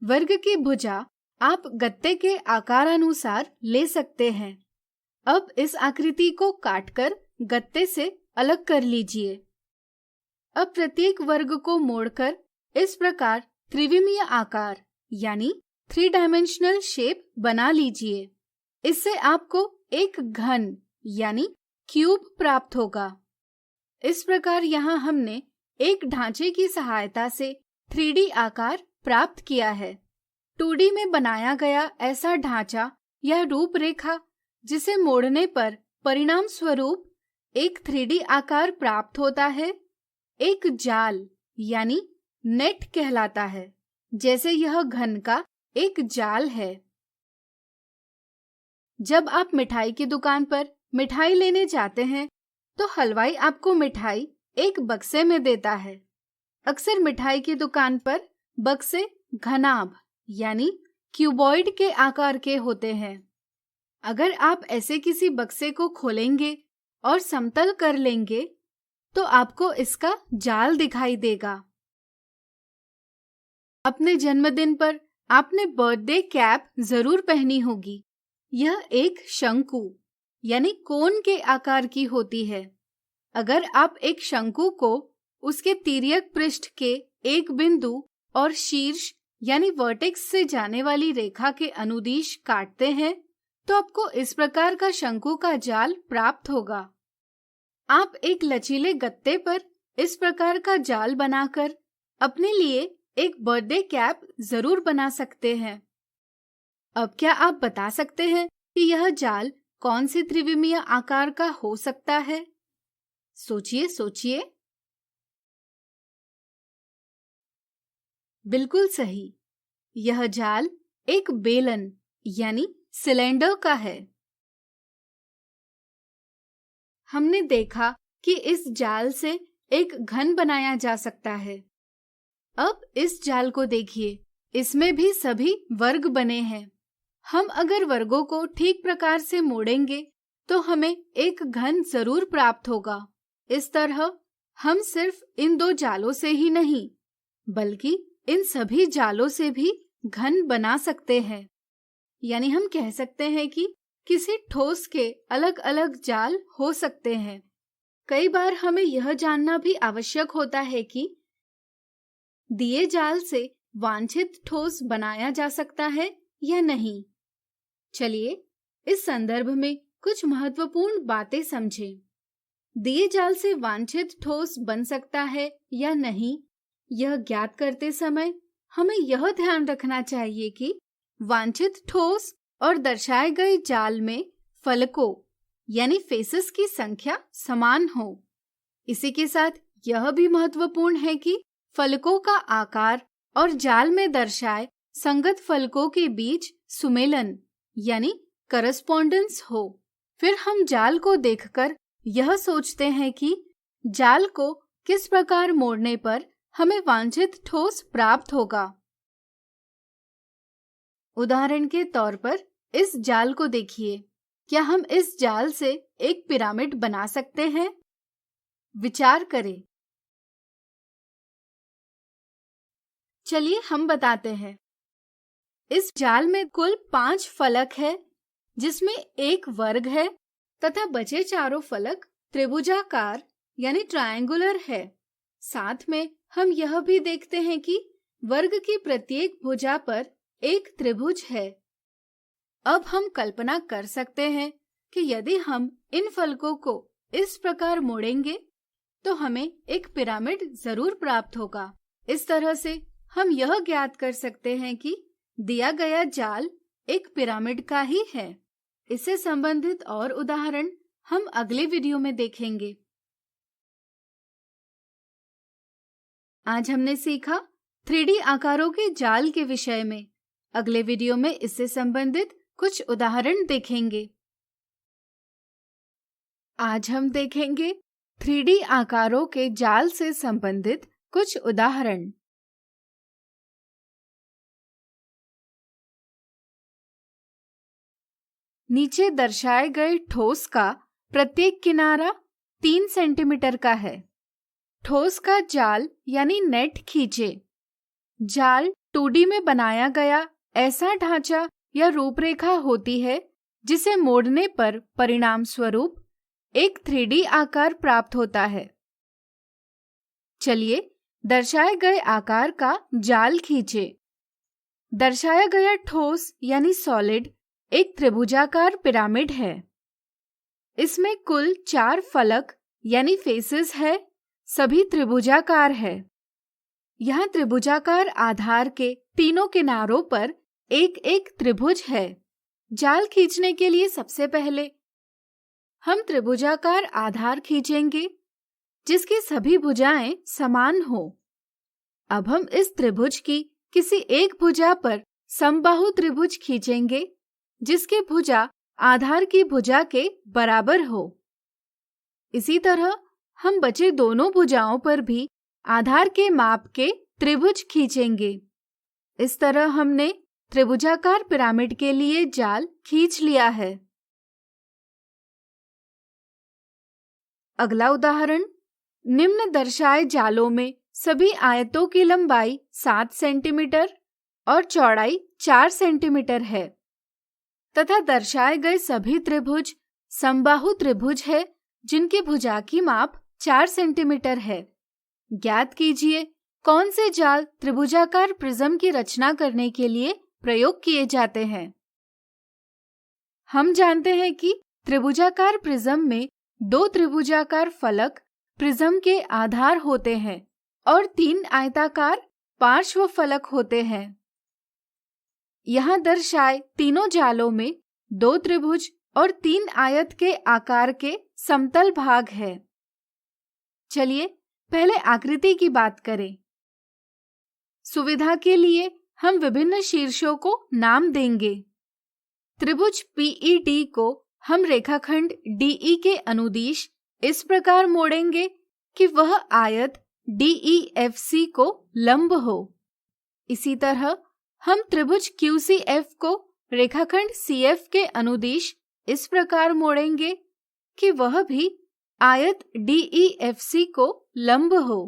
वर्ग की भुजा आप गत्ते के आकार अनुसार ले सकते हैं। अब इस आकृति को काटकर गत्ते से अलग कर लीजिए। अब प्रत्येक वर्ग को मोड़कर इस प्रकार त्रिविमीय आकार यानी 3 डायमेंशनल शेप बना लीजिए। इससे आपको एक घन यानी क्यूब प्राप्त होगा। इस प्रकार यहाँ हमने एक ढांचे की सहायता से 3D आकार प्राप्त किया है। 2D में बनाया गया ऐसा ढांचा या रूपरेखा जिसे मोड़ने पर परिणाम स्वरूप एक 3D आकार प्राप्त होता है, एक जाल यानी नेट कहलाता है। जैसे यह घन का एक जाल है। जब आप मिठाई की दुकान पर मिठाई लेने जाते हैं तो हलवाई आपको मिठाई एक बक्से में देता है। अक्सर मिठाई की दुकान पर बक्से घनाभ यानी क्यूबॉइड के आकार के होते हैं। अगर आप ऐसे किसी बक्से को खोलेंगे और समतल कर लेंगे तो आपको इसका जाल दिखाई देगा। अपने जन्मदिन पर आपने बर्थडे कैप जरूर पहनी होगी। यह एक शंकु यानी कोन के आकार की होती है। अगर आप एक शंकु को उसके तिर्यक पृष्ठ के एक बिंदु और शीर्ष यानी वर्टेक्स से जाने वाली रेखा के अनुदिश काटते हैं तो आपको इस प्रकार का शंकु का जाल प्राप्त होगा। आप एक लचीले गत्ते पर इस प्रकार का जाल बनाकर अपने लिए एक बर्थडे कैप जरूर बना सकते हैं। अब क्या आप बता सकते हैं कि यह जाल कौन से त्रिविमीय आकार का हो सकता है? सोचिए सोचिए। बिल्कुल सही, यह जाल एक बेलन यानी सिलेंडर का है। हमने देखा कि इस जाल से एक घन बनाया जा सकता है। अब इस जाल को देखिए, इसमें भी सभी वर्ग बने हैं। हम अगर वर्गों को ठीक प्रकार से मोड़ेंगे तो हमें एक घन जरूर प्राप्त होगा। इस तरह हम सिर्फ इन दो जालों से ही नहीं बल्कि इन सभी जालों से भी घन बना सकते हैं। यानी हम कह सकते हैं कि किसी ठोस के अलग अलग जाल हो सकते हैं। कई बार हमें यह जानना भी आवश्यक होता है कि दिए जाल से वांछित ठोस बनाया जा सकता है या नहीं। चलिए इस संदर्भ में कुछ महत्वपूर्ण बातें समझें। दिए जाल से वांछित ठोस बन सकता है या नहीं, यह ज्ञात करते समय हमें यह ध्यान रखना चाहिए कि वांछित ठोस और दर्शाए गए जाल में फलकों यानी फेसेस की संख्या समान हो। इसी के साथ यह भी महत्वपूर्ण है कि फलकों का आकार और जाल में दर्शाए संगत फलकों के बीच सुमेलन यानी करस्पॉन्डेंस हो। फिर हम जाल को देखकर यह सोचते हैं कि जाल को किस प्रकार मोड़ने पर हमें वांछित ठोस प्राप्त होगा। उदाहरण के तौर पर इस जाल को देखिए। क्या हम इस जाल से एक पिरामिड बना सकते हैं? विचार करें। चलिए हम बताते हैं। इस जाल में कुल 5 फलक है जिसमें एक वर्ग है तथा बचे चारों फलक त्रिभुजाकार यानी ट्रायंगुलर है। साथ में हम यह भी देखते हैं कि वर्ग की प्रत्येक भुजा पर एक त्रिभुज है। अब हम कल्पना कर सकते हैं कि यदि हम इन फलकों को इस प्रकार मोड़ेंगे तो हमें एक पिरामिड जरूर प्राप्त होगा। इस तरह से हम यह ज्ञात कर सकते हैं कि दिया गया जाल एक पिरामिड का ही है। इससे संबंधित और उदाहरण हम अगले वीडियो में देखेंगे। आज हमने सीखा 3D आकारों के जाल के विषय में। अगले वीडियो में इससे संबंधित कुछ उदाहरण देखेंगे। आज हम देखेंगे 3D आकारों के जाल से संबंधित कुछ उदाहरण। नीचे दर्शाए गए ठोस का प्रत्येक किनारा 3 सेंटीमीटर का है। ठोस का जाल यानी नेट खींचे। जाल 2D में बनाया गया ऐसा ढांचा या रूपरेखा होती है जिसे मोड़ने पर परिणाम स्वरूप एक 3D आकार प्राप्त होता है। चलिए दर्शाए गए आकार का जाल खींचे। दर्शाया गया ठोस यानी सॉलिड एक त्रिभुजाकार पिरामिड है। इसमें कुल 4 फलक यानी फेसेस है। सभी त्रिभुजाकार है। यहाँ त्रिभुजाकार आधार के तीनों किनारों पर एक एक त्रिभुज है। जाल खींचने के लिए सबसे पहले हम त्रिभुजाकार आधार खींचेंगे जिसकी सभी भुजाएं समान हो। अब हम इस त्रिभुज की किसी एक भुजा पर समबाहु त्रिभुज खींचेंगे जिसकी भुजा आधार की भुजा के बराबर हो। इसी तरह हम बचे दोनों भुजाओं पर भी आधार के माप के त्रिभुज खींचेंगे। इस तरह हमने त्रिभुजाकार पिरामिड के लिए जाल खींच लिया है। अगला उदाहरण, निम्न दर्शाए जालों में सभी आयतों की लंबाई 7 सेंटीमीटर और चौड़ाई 4 सेंटीमीटर है तथा दर्शाए गए सभी त्रिभुज समबाहु त्रिभुज है जिनकी भुजा की माप 4 सेंटीमीटर है। ज्ञात कीजिए कौन से जाल त्रिभुजाकार प्रिज्म की रचना करने के लिए प्रयोग किए जाते हैं। हम जानते हैं कि त्रिभुजाकार प्रिज्म में 2 त्रिभुजाकार फलक प्रिज्म के आधार होते हैं और 3 आयताकार पार्श्व फलक होते हैं। यहाँ दर्शाए तीनों जालों में 2 त्रिभुज और 3 आयत के आकार के समतल भाग है। चलिए पहले आकृति की बात करें। सुविधा के लिए हम विभिन्न शीर्षों को नाम देंगे। त्रिभुज PED को हम रेखाखंड DE के अनुदिश इस प्रकार मोड़ेंगे कि वह आयत DEFC को लंब हो। इसी तरह हम त्रिभुज QCF को रेखाखंड CF के अनुदिश इस प्रकार मोड़ेंगे कि वह भी आयत DEFC को लंब हो।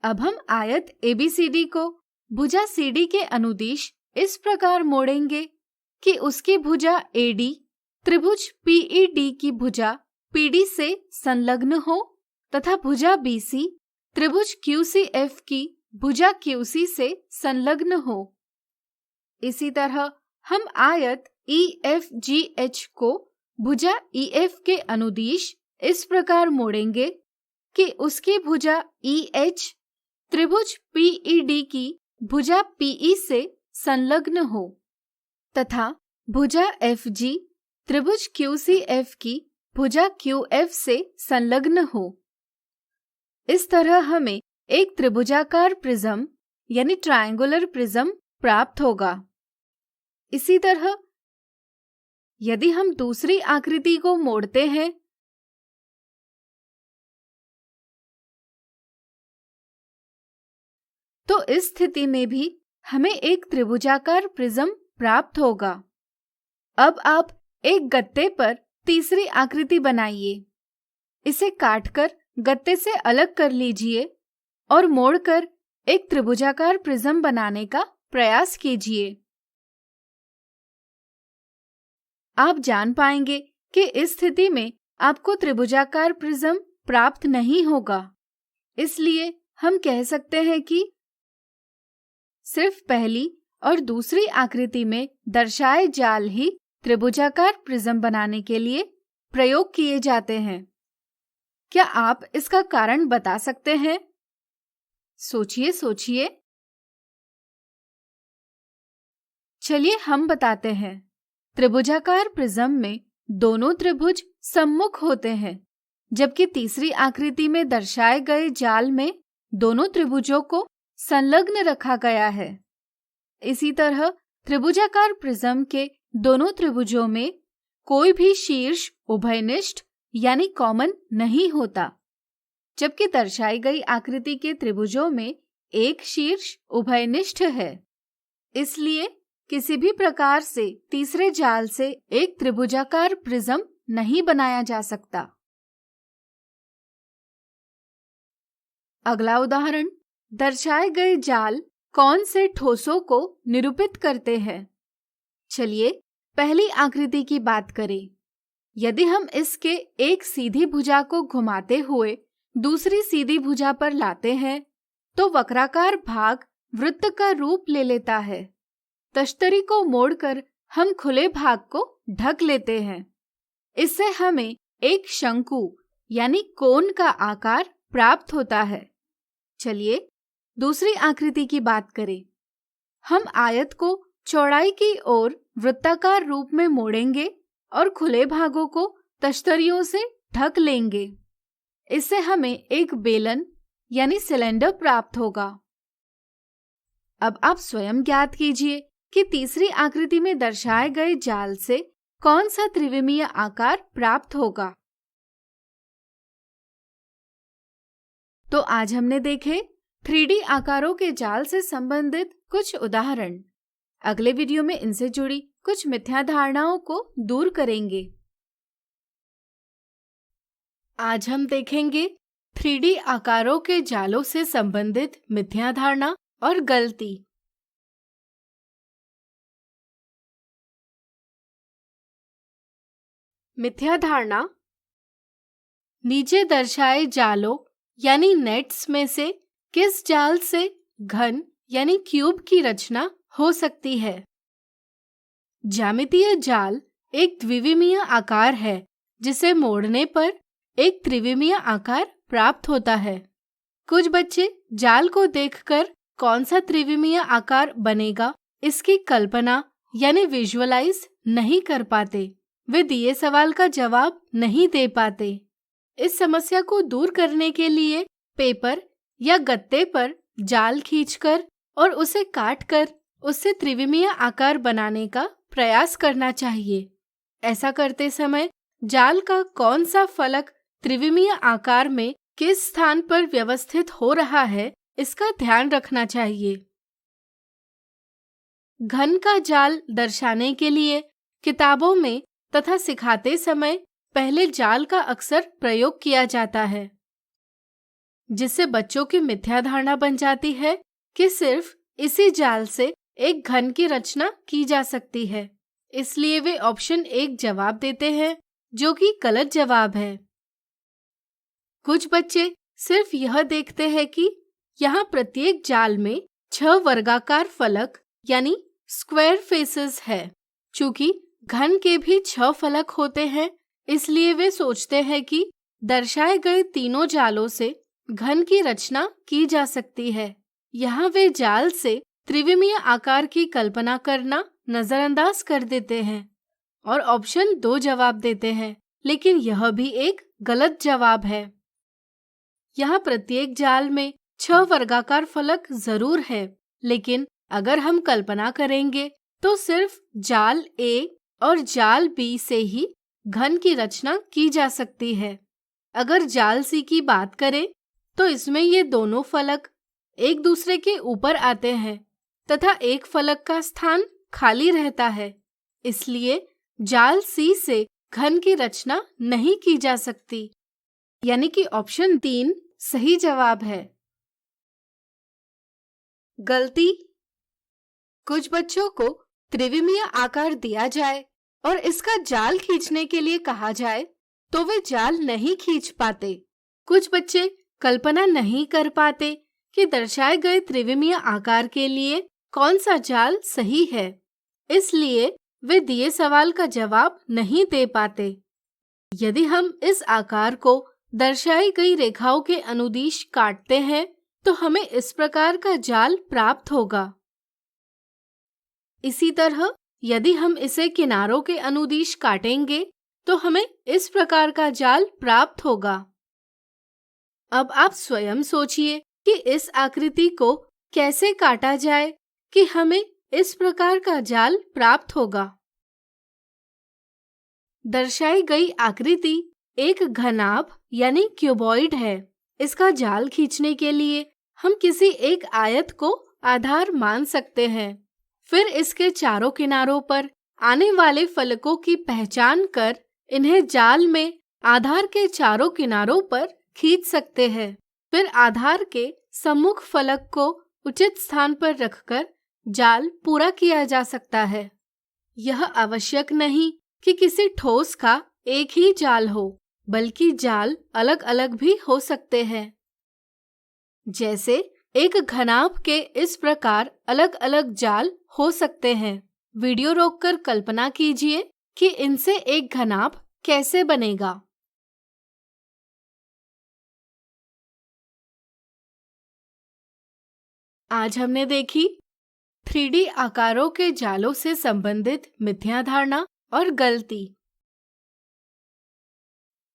अब हम आयत ABCD को भुजा CD के अनुदिश इस प्रकार मोड़ेंगे कि उसकी भुजा AD त्रिभुज PED की भुजा PD से संलग्न हो तथा भुजा BC त्रिभुज QCF की भुजा QC से संलग्न हो। इसी तरह हम आयत EFGH को भुजा EF के अनुदिश इस प्रकार मोड़ेंगे कि उसकी भुजा EH त्रिभुज PED की भुजा PE से संलग्न हो तथा भुजा FG त्रिभुज QCF की भुजा QF से संलग्न हो। इस तरह हमें एक त्रिभुजाकार प्रिज्म यानी ट्रायंगुलर प्रिज्म प्राप्त होगा। इसी तरह यदि हम दूसरी आकृति को मोड़ते हैं तो इस स्थिति में भी हमें एक त्रिभुजाकार प्रिज्म प्राप्त होगा। अब आप एक गत्ते पर तीसरी आकृति बनाइए। इसे काटकर गत्ते से अलग कर लीजिए और मोड़कर एक त्रिभुजाकार प्रिज्म बनाने का प्रयास कीजिए। आप जान पाएंगे कि इस स्थिति में आपको त्रिभुजाकार प्रिज्म प्राप्त नहीं होगा। इसलिए हम कह सकते हैं कि सिर्फ पहली और दूसरी आकृति में दर्शाए जाल ही त्रिभुजाकार प्रिज्म बनाने के लिए प्रयोग किए जाते हैं। क्या आप इसका कारण बता सकते हैं? सोचिए सोचिए। चलिए हम बताते हैं। त्रिभुजाकार प्रिज्म में दोनों त्रिभुज सम्मुख होते हैं, जबकि तीसरी आकृति में दर्शाए गए जाल में दोनों त्रिभुजों को संलग्न रखा गया है। इसी तरह त्रिभुजाकार प्रिज्म के दोनों त्रिभुजों में कोई भी शीर्ष उभयनिष्ठ यानी कॉमन नहीं होता, जबकि दर्शाई गई आकृति के त्रिभुजों में एक शीर्ष उभयनिष्ठ है। इसलिए किसी भी प्रकार से तीसरे जाल से एक त्रिभुजाकार प्रिज्म नहीं बनाया जा सकता। अगला उदाहरण, दर्शाए गए जाल कौन से ठोसों को निरूपित करते हैं? चलिए पहली आकृति की बात करें। यदि हम इसके एक सीधी भुजा को घुमाते हुए दूसरी सीधी भुजा पर लाते हैं तो वक्राकार भाग वृत्त का रूप ले लेता है। तश्तरी को मोड़कर हम खुले भाग को ढक लेते हैं। इससे हमें एक शंकु यानी कोन का आकार प्राप्त होता है। चलिए दूसरी आकृति की बात करें। हम आयत को चौड़ाई की ओर वृत्ताकार रूप में मोड़ेंगे और खुले भागों को तश्तरियों से ढक लेंगे। इससे हमें एक बेलन यानी सिलेंडर प्राप्त होगा। अब आप स्वयं ज्ञात कीजिए कि तीसरी आकृति में दर्शाए गए जाल से कौन सा त्रिविमीय आकार प्राप्त होगा। तो आज हमने देखे 3D आकारों के जाल से संबंधित कुछ उदाहरण। अगले वीडियो में इनसे जुड़ी कुछ मिथ्या धारणाओं को दूर करेंगे। आज हम देखेंगे 3D आकारों के जालों से संबंधित मिथ्या धारणा और गलती। मिथ्या धारणा। नीचे दर्शाए जालों यानी नेट्स में से किस जाल से घन यानी क्यूब की रचना हो सकती है? ज्यामितीय जाल एक द्विविमीय आकार है जिसे मोड़ने पर एक त्रिविमीय आकार प्राप्त होता है। कुछ बच्चे जाल को देखकर कौन सा त्रिविमीय आकार बनेगा इसकी कल्पना यानी विजुअलाइज नहीं कर पाते। वे दिए सवाल का जवाब नहीं दे पाते। इस समस्या को दूर करने के लिए पेपर या गत्ते पर जाल खींचकर और उसे काटकर उससे त्रिविमीय आकार बनाने का प्रयास करना चाहिए। ऐसा करते समय जाल का कौन सा फलक त्रिविमीय आकार में किस स्थान पर व्यवस्थित हो रहा है इसका ध्यान रखना चाहिए। घन का जाल दर्शाने के लिए किताबों में तथा सिखाते समय पहले जाल का अक्सर प्रयोग किया जाता है, जिससे बच्चों की मिथ्या धारणा बन जाती है कि सिर्फ इसी जाल से एक घन की रचना की जा सकती है। इसलिए वे ऑप्शन 1 जवाब देते हैं जो कि गलत जवाब है। कुछ बच्चे सिर्फ यह देखते हैं कि यहाँ प्रत्येक जाल में 6 वर्गाकार फलक यानी स्क्वायर फेसेस है। चूंकि घन के भी 6 फलक होते हैं, इसलिए वे सोचते हैं कि दर्शाए गए तीनों जालों से घन की रचना की जा सकती है। यहाँ वे जाल से त्रिविमीय आकार की कल्पना करना नजरअंदाज कर देते हैं और ऑप्शन 2 जवाब देते हैं, लेकिन यह भी एक गलत जवाब है। यहाँ प्रत्येक जाल में 6 वर्गाकार फलक जरूर है, लेकिन अगर हम कल्पना करेंगे तो सिर्फ जाल A और जाल B से ही घन की रचना की जा सकती है। अगर जाल C की बात करें तो इसमें ये दोनों फलक एक दूसरे के ऊपर आते हैं तथा एक फलक का स्थान खाली रहता है, इसलिए जाल C से घन की रचना नहीं की जा सकती, यानी कि ऑप्शन 3 सही जवाब है। गलती। कुछ बच्चों को त्रिविमीय आकार दिया जाए और इसका जाल खींचने के लिए कहा जाए तो वे जाल नहीं खींच पाते। कुछ बच्चे कल्पना नहीं कर पाते कि दर्शाए गए त्रिविमीय आकार के लिए कौन सा जाल सही है, इसलिए वे दिए सवाल का जवाब नहीं दे पाते। यदि हम इस आकार को दर्शाई गई रेखाओं के अनुदिश काटते हैं तो हमें इस प्रकार का जाल प्राप्त होगा। इसी तरह यदि हम इसे किनारों के अनुदिश काटेंगे तो हमें इस प्रकार का जाल प्राप्त होगा। अब आप स्वयं सोचिए कि इस आकृति को कैसे काटा जाए कि हमें इस प्रकार का जाल प्राप्त होगा। दर्शाई गई आकृति एक घनाभ यानी क्यूबॉइड है। इसका जाल खींचने के लिए हम किसी एक आयत को आधार मान सकते हैं। फिर इसके चारों किनारों पर आने वाले फलकों की पहचान कर इन्हें जाल में आधार के चारों किनारों पर खींच सकते हैं। फिर आधार के सम्मुख फलक को उचित स्थान पर रखकर जाल पूरा किया जा सकता है। यह आवश्यक नहीं कि किसी ठोस का एक ही जाल हो, बल्कि जाल अलग अलग भी हो सकते हैं। जैसे एक घनाभ के इस प्रकार अलग अलग जाल हो सकते हैं। वीडियो रोककर कल्पना कीजिए कि इनसे एक घनाभ कैसे बनेगा। आज हमने देखी 3D आकारों के जालों से संबंधित मिथ्या धारणा और गलती।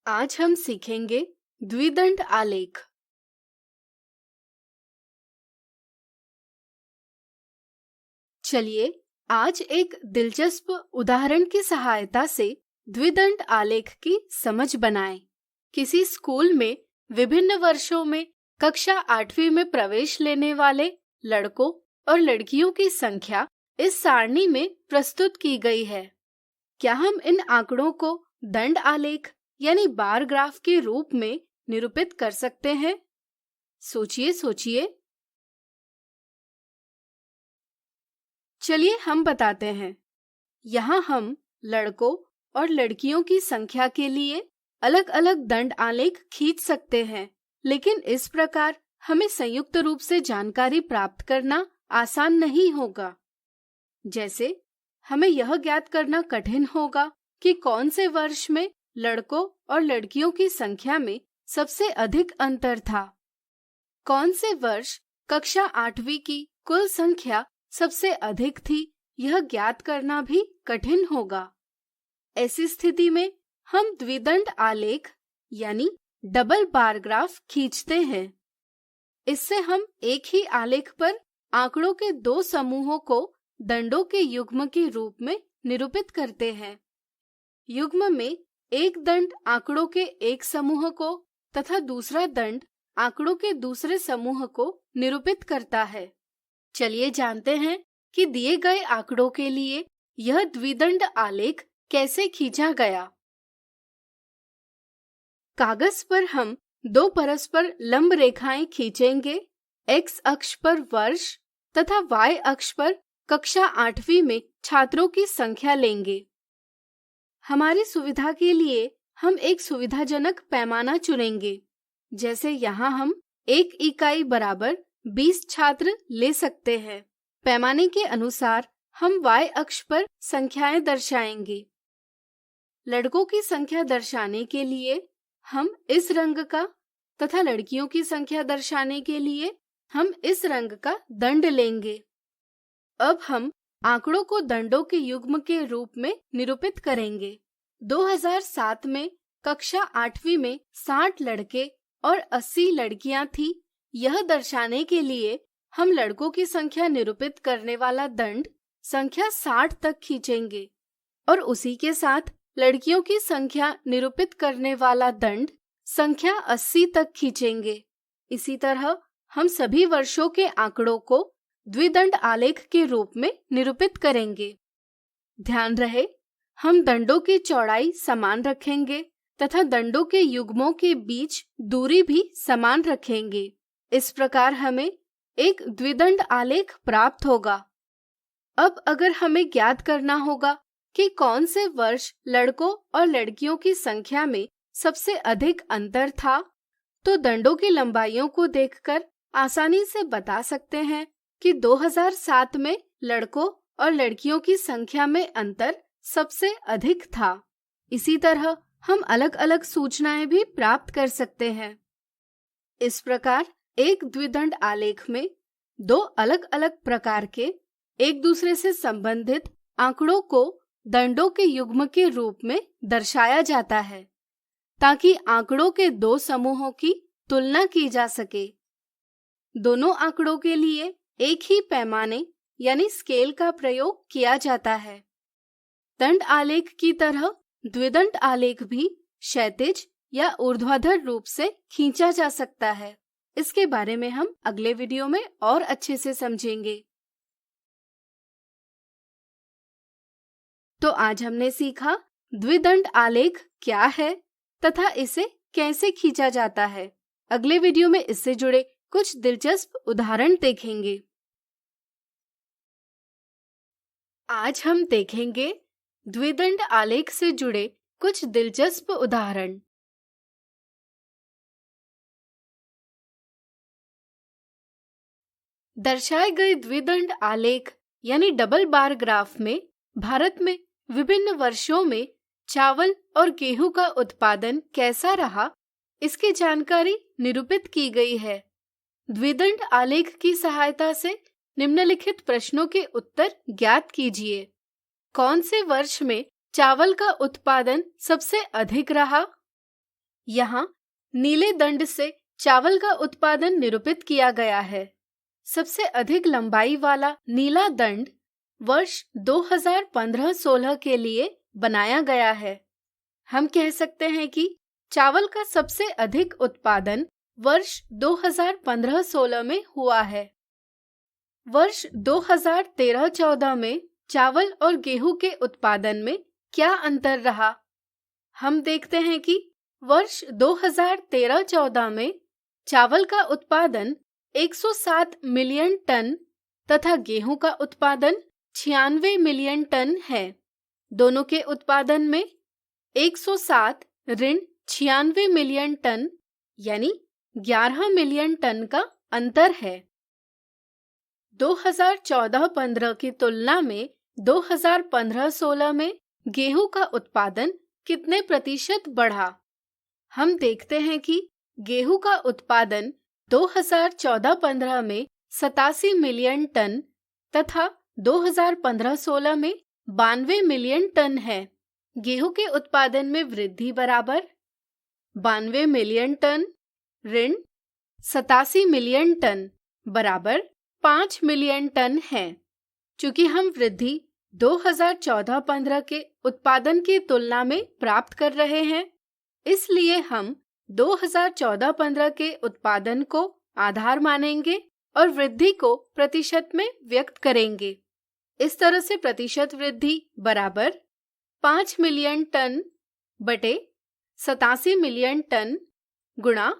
आज हम सीखेंगे द्विदंड आलेख। चलिए आज एक दिलचस्प उदाहरण की सहायता से द्विदंड आलेख की समझ बनाएं। किसी स्कूल में विभिन्न वर्षों में कक्षा 8वीं में प्रवेश लेने वाले लड़कों और लड़कियों की संख्या इस सारणी में प्रस्तुत की गई है। क्या हम इन आंकड़ों को दंड आलेख यानी बार ग्राफ के रूप में निरूपित कर सकते हैं? सोचिए सोचिए। चलिए हम बताते हैं। यहाँ हम लड़कों और लड़कियों की संख्या के लिए अलग अलग दंड आलेख खींच सकते हैं, लेकिन इस प्रकार हमें संयुक्त रूप से जानकारी प्राप्त करना आसान नहीं होगा। जैसे हमें यह ज्ञात करना कठिन होगा कि कौन से वर्ष में लड़कों और लड़कियों की संख्या में सबसे अधिक अंतर था। कौन से वर्ष कक्षा 8वीं की कुल संख्या सबसे अधिक थी, यह ज्ञात करना भी कठिन होगा। ऐसी स्थिति में हम द्विदंड आलेख यानी डबल बार ग्राफ खींचते हैं। इससे हम एक ही आलेख पर आंकड़ों के दो समूहों को दंडों के युग्म के रूप में निरूपित करते हैं। युग्म में एक दंड आंकड़ों के एक समूह को तथा दूसरा दंड आंकड़ों के दूसरे समूह को निरूपित करता है। चलिए जानते हैं कि दिए गए आंकड़ों के लिए यह द्विदंड आलेख कैसे खींचा गया। कागज पर हम दो परस्पर लंब रेखाएं खींचेंगे। एक्स अक्ष पर वर्ष तथा वाई अक्ष पर कक्षा 8वीं में छात्रों की संख्या लेंगे। हमारी सुविधा के लिए हम एक सुविधाजनक पैमाना चुनेंगे। जैसे यहाँ हम 1 इकाई बराबर 20 छात्र ले सकते हैं। पैमाने के अनुसार हम वाई अक्ष पर संख्याएं दर्शाएंगे। लड़कों की संख्या दर्शाने के लिए हम इस रंग का तथा लड़कियों की संख्या दर्शाने के लिए हम इस रंग का दंड लेंगे। अब हम आंकड़ों को दंडों के युग्म के रूप में निरूपित करेंगे। 2007 में कक्षा 8वीं में 60 लड़के और 80 लड़कियां थी। यह दर्शाने के लिए हम लड़कों की संख्या निरूपित करने वाला दंड संख्या 60 तक खींचेंगे और उसी के साथ लड़कियों की संख्या निरूपित करने वाला दंड संख्या 80 तक खींचेंगे। इसी तरह हम सभी वर्षों के आंकड़ों को द्विदंड आलेख के रूप में निरूपित करेंगे। ध्यान रहे, हम दंडों की चौड़ाई समान रखेंगे तथा दंडों के युग्मों के बीच दूरी भी समान रखेंगे। इस प्रकार हमें एक द्विदंड आलेख प्राप्त होगा। अब अगर हमें ज्ञात करना होगा कि कौन से वर्ष लड़कों और लड़कियों की संख्या में सबसे अधिक अंतर था, तो दंडों की लंबाइयों को देखकर आसानी से बता सकते हैं कि 2007 में लड़कों और लड़कियों की संख्या में अंतर सबसे अधिक था। इसी तरह हम अलग अलग सूचनाएं भी प्राप्त कर सकते हैं। इस प्रकार एक द्विदंड आलेख में दो अलग अलग प्रकार के एक दूसरे से संबंधित आंकड़ों को दंडों के युग्म के रूप में दर्शाया जाता है, ताकि आंकड़ों के दो समूहों की तुलना की जा सके। दोनों आंकड़ों के लिए एक ही पैमाने यानी स्केल का प्रयोग किया जाता है। दंड आलेख की तरह द्विदंड आलेख भी क्षैतिज या ऊर्ध्वाधर रूप से खींचा जा सकता है। इसके बारे में हम अगले वीडियो में और अच्छे से समझेंगे। तो आज हमने सीखा द्विदंड आलेख क्या है तथा इसे कैसे खींचा जाता है। अगले वीडियो में इससे जुड़े कुछ दिलचस्प उदाहरण देखेंगे। आज हम देखेंगे द्विदंड आलेख से जुड़े कुछ दिलचस्प उदाहरण। दर्शाए गए द्विदंड आलेख यानी डबल बार ग्राफ में भारत में विभिन्न वर्षों में चावल और गेहूं का उत्पादन कैसा रहा, इसकी जानकारी निरूपित की गई है। द्विदंड आलेख की सहायता से निम्नलिखित प्रश्नों के उत्तर ज्ञात कीजिए। कौन से वर्ष में चावल का उत्पादन सबसे अधिक रहा? यहाँ नीले दंड से चावल का उत्पादन निरूपित किया गया है। सबसे अधिक लंबाई वाला नीला दंड वर्ष 2015-16 के लिए बनाया गया है। हम कह सकते हैं कि चावल का सबसे अधिक उत्पादन वर्ष 2015-16 में हुआ है। वर्ष 2013-14 में चावल और गेहूं के उत्पादन में क्या अंतर रहा? हम देखते हैं कि वर्ष 2013-14 में चावल का उत्पादन 107 मिलियन टन तथा गेहूं का उत्पादन 96 मिलियन टन है। दोनों के उत्पादन में 107 ऋण 96 मिलियन टन यानी 11 मिलियन टन का अंतर है। 2014-15 की तुलना में 2015-16 में गेहूं का उत्पादन कितने प्रतिशत बढ़ा? हम देखते हैं कि गेहूं का उत्पादन 2014-15 में 87 मिलियन टन तथा 2015-16 में 92 मिलियन टन है। गेहूं के उत्पादन में वृद्धि बराबर 92 मिलियन टन ऋण 87 मिलियन टन बराबर 5 मिलियन टन है। चूंकि हम वृद्धि 2014-15 के उत्पादन की तुलना में प्राप्त कर रहे हैं, इसलिए हम 2014-15 के उत्पादन को आधार मानेंगे और वृद्धि को प्रतिशत में व्यक्त करेंगे। इस तरह से प्रतिशत वृद्धि बराबर 5 मिलियन टन बटे 87 मिलियन टन गुणा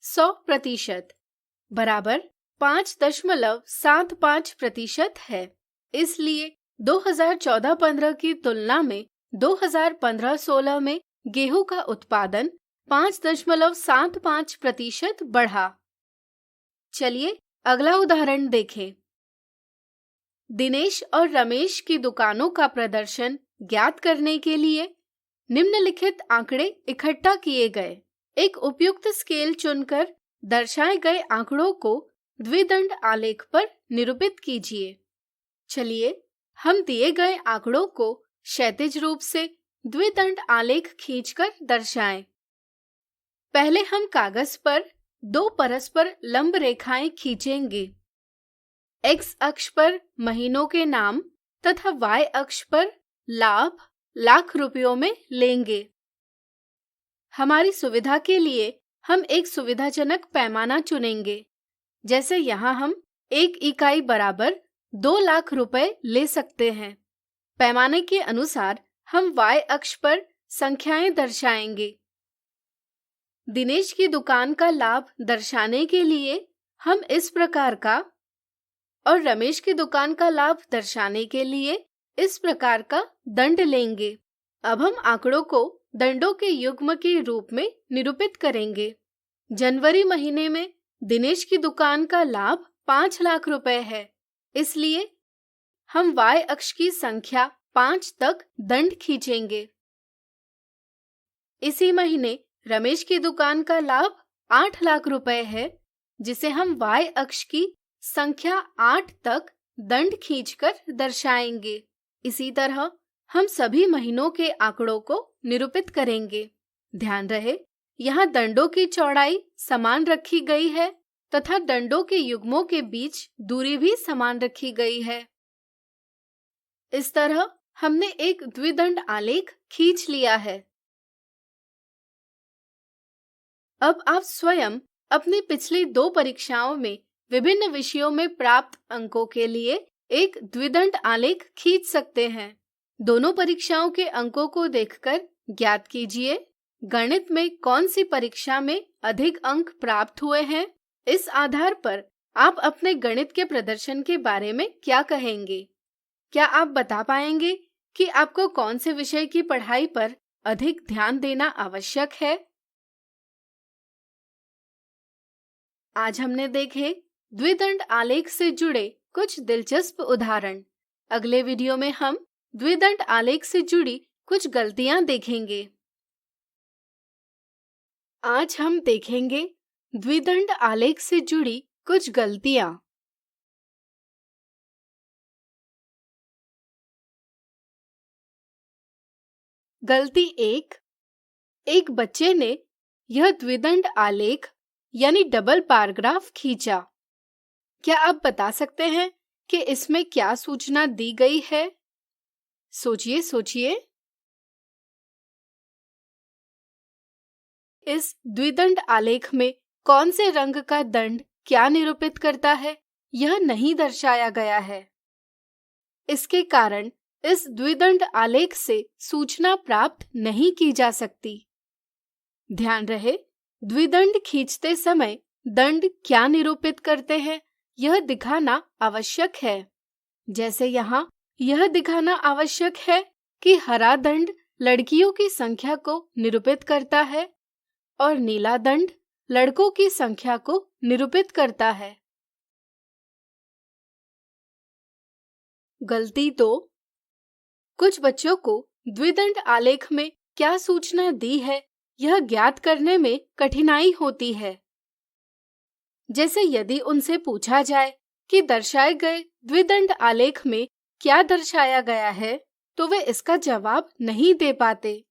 100% बराबर 5.75% है। इसलिए 2014-15 की तुलना में 2015-16 में गेहूं का उत्पादन 5.75% बढ़ा। चलिए अगला उदाहरण देखें। दिनेश और रमेश की दुकानों का प्रदर्शन ज्ञात करने के लिए निम्नलिखित आंकड़े इकट्ठा किए गए। एक उपयुक्त स्केल चुनकर दर्शाए गए आंकड़ों को द्विदंड आलेख पर निरूपित कीजिए। चलिए हम दिए गए आंकड़ों को क्षैतिज रूप से द्विदंड आलेख खींचकर दर्शाएं। पहले हम कागज पर दो परस्पर लंब रेखाएं खींचेंगे। एक्स अक्ष पर महीनों के नाम तथा वाई अक्ष पर लाभ लाख रुपयों में लेंगे। हमारी सुविधा के लिए हम एक सुविधाजनक पैमाना चुनेंगे। जैसे यहाँ हम 1 इकाई बराबर 2 लाख रुपए ले सकते हैं। पैमाने के अनुसार हम वाई अक्ष पर संख्याएं दर्शाएंगे। दिनेश की दुकान का लाभ दर्शाने के लिए हम इस प्रकार का और रमेश की दुकान का लाभ दर्शाने के लिए इस प्रकार का दंड लेंगे। अब हम आंकड़ों को दंडों के युग्म के रूप में निरूपित करेंगे। जनवरी महीने में दिनेश की दुकान का लाभ 5 लाख रुपए है, इसलिए हम वाई अक्ष की संख्या 5 तक दंड खींचेंगे। इसी महीने रमेश की दुकान का लाभ 8 लाख रुपए है, जिसे हम वाई अक्ष की संख्या 8 तक दंड खींचकर दर्शाएंगे। इसी तरह हम सभी महीनों के आंकड़ों को निरूपित करेंगे। ध्यान रहे, यहाँ दंडों की चौड़ाई समान रखी गई है तथा दंडों के युग्मों के बीच दूरी भी समान रखी गई है। इस तरह हमने एक द्विदंड आलेख खींच लिया है। अब आप स्वयं अपनी पिछली 2 परीक्षाओं में विभिन्न विषयों में प्राप्त अंकों के लिए एक द्विदंड आलेख खींच सकते हैं। दोनों परीक्षाओं के अंकों को देखकर ज्ञात कीजिए गणित में कौन सी परीक्षा में अधिक अंक प्राप्त हुए हैं। इस आधार पर आप अपने गणित के प्रदर्शन के बारे में क्या कहेंगे? क्या आप बता पाएंगे कि आपको कौन से विषय की पढ़ाई पर अधिक ध्यान देना आवश्यक है? आज हमने देखे द्विदंड आलेख से जुड़े कुछ दिलचस्प उदाहरण। अगले वीडियो में हम द्विदंड आलेख से जुड़ी कुछ गलतियां देखेंगे। आज हम देखेंगे द्विदंड आलेख से जुड़ी कुछ गलतियां। गलती 1। एक बच्चे ने यह द्विदंड आलेख यानी डबल पैराग्राफ खींचा। क्या आप बता सकते हैं कि इसमें क्या सूचना दी गई है? सोचिए सोचिए। इस द्विदंड आलेख में कौन से रंग का दंड क्या निरूपित करता है, यह नहीं दर्शाया गया है। इसके कारण इस द्विदंड आलेख से सूचना प्राप्त नहीं की जा सकती। ध्यान रहे, द्विदंड खींचते समय दंड क्या निरूपित करते हैं यह दिखाना आवश्यक है। जैसे यहाँ यह दिखाना आवश्यक है कि हरा दंड लड़कियों की संख्या को निरूपित करता है और नीला दंड लड़कों की संख्या को निरूपित करता है। गलती तो कुछ बच्चों को द्विदंड आलेख में क्या सूचना दी है यह ज्ञात करने में कठिनाई होती है। जैसे यदि उनसे पूछा जाए कि दर्शाए गए द्विदंड आलेख में क्या दर्शाया गया है तो वे इसका जवाब नहीं दे पाते।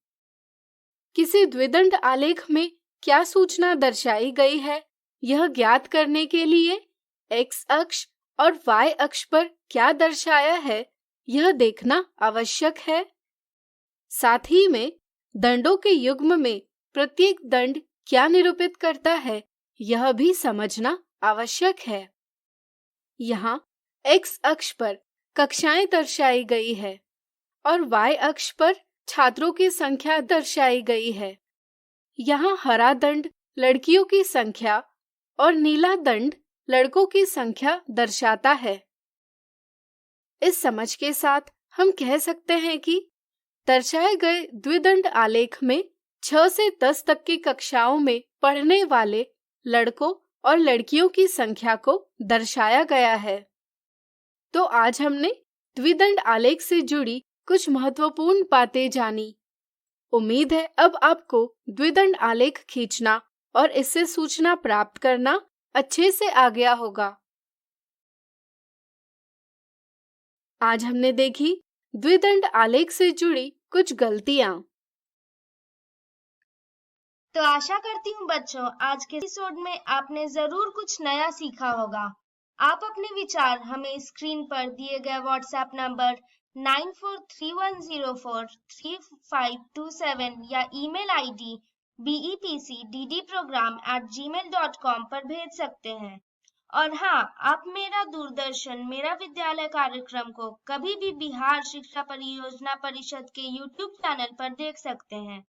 किसी द्विदंड आलेख में क्या सूचना दर्शाई गई है यह ज्ञात करने के लिए x अक्ष और y अक्ष पर क्या दर्शाया है यह देखना आवश्यक है। साथ ही में दंडों के युग्म में प्रत्येक दंड क्या निरूपित करता है यह भी समझना आवश्यक है। यहाँ x अक्ष पर कक्षाएं दर्शाई गई है और y अक्ष पर छात्रों की संख्या दर्शाई गई है। यहाँ हरा दंड लड़कियों की संख्या और नीला दंड लड़कों की संख्या दर्शाता है। इस समझ के साथ हम कह सकते हैं कि दर्शाए गए द्विदंड आलेख में 6 से 10 तक की कक्षाओं में पढ़ने वाले लड़कों और लड़कियों की संख्या को दर्शाया गया है। तो आज हमने द्विदंड आलेख से जुड़ी कुछ महत्वपूर्ण बातें जानी। उम्मीद है अब आपको द्विदंड आलेख खींचना और इससे सूचना प्राप्त करना अच्छे से आ गया होगा। आज हमने देखी द्विदंड आलेख से जुड़ी कुछ गलतियां। तो आशा करती हूँ बच्चों आज के एपिसोड में आपने जरूर कुछ नया सीखा होगा। आप अपने विचार हमें स्क्रीन पर दिए गए व्हाट्सएप नंबर 9431043527 या ईमेल आईडी bepcddprogram@gmail.com पर भेज सकते हैं। और हाँ, आप मेरा दूरदर्शन मेरा विद्यालय कार्यक्रम को कभी भी बिहार शिक्षा परियोजना परिषद के YouTube चैनल पर देख सकते हैं।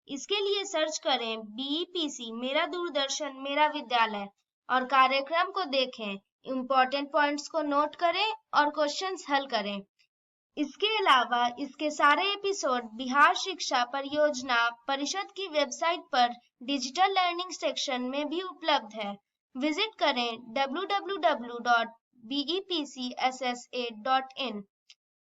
इसके लिए सर्च करें BEPC मेरा दूरदर्शन मेरा विद्यालय और कार्यक्रम को देखें, इम्पोर्टेंट पॉइंट्स को नोट करें और क्वेश्चंस हल करें। इसके अलावा इसके सारे एपिसोड बिहार शिक्षा परियोजना परिषद की वेबसाइट पर डिजिटल लर्निंग सेक्शन में भी उपलब्ध है। विजिट करें www.bepcssa.in।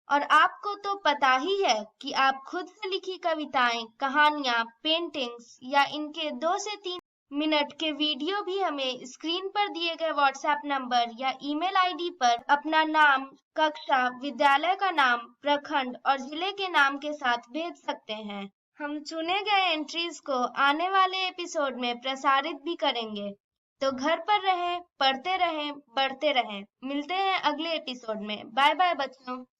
और आपको तो पता ही है कि आप खुद से लिखी कविताएं, कहानियां, पेंटिंग्स या इनके 2 से 3 मिनट के वीडियो भी हमें स्क्रीन पर दिए गए व्हाट्सएप नंबर या ईमेल आईडी पर अपना नाम, कक्षा, विद्यालय का नाम, प्रखंड और जिले के नाम के साथ भेज सकते हैं। हम चुने गए एंट्रीज को आने वाले एपिसोड में प्रसारित भी करेंगे। तो घर पर रहें, पढ़ते रहें, बढ़ते रहें। मिलते हैं अगले एपिसोड में। बाय बाय बच्चों।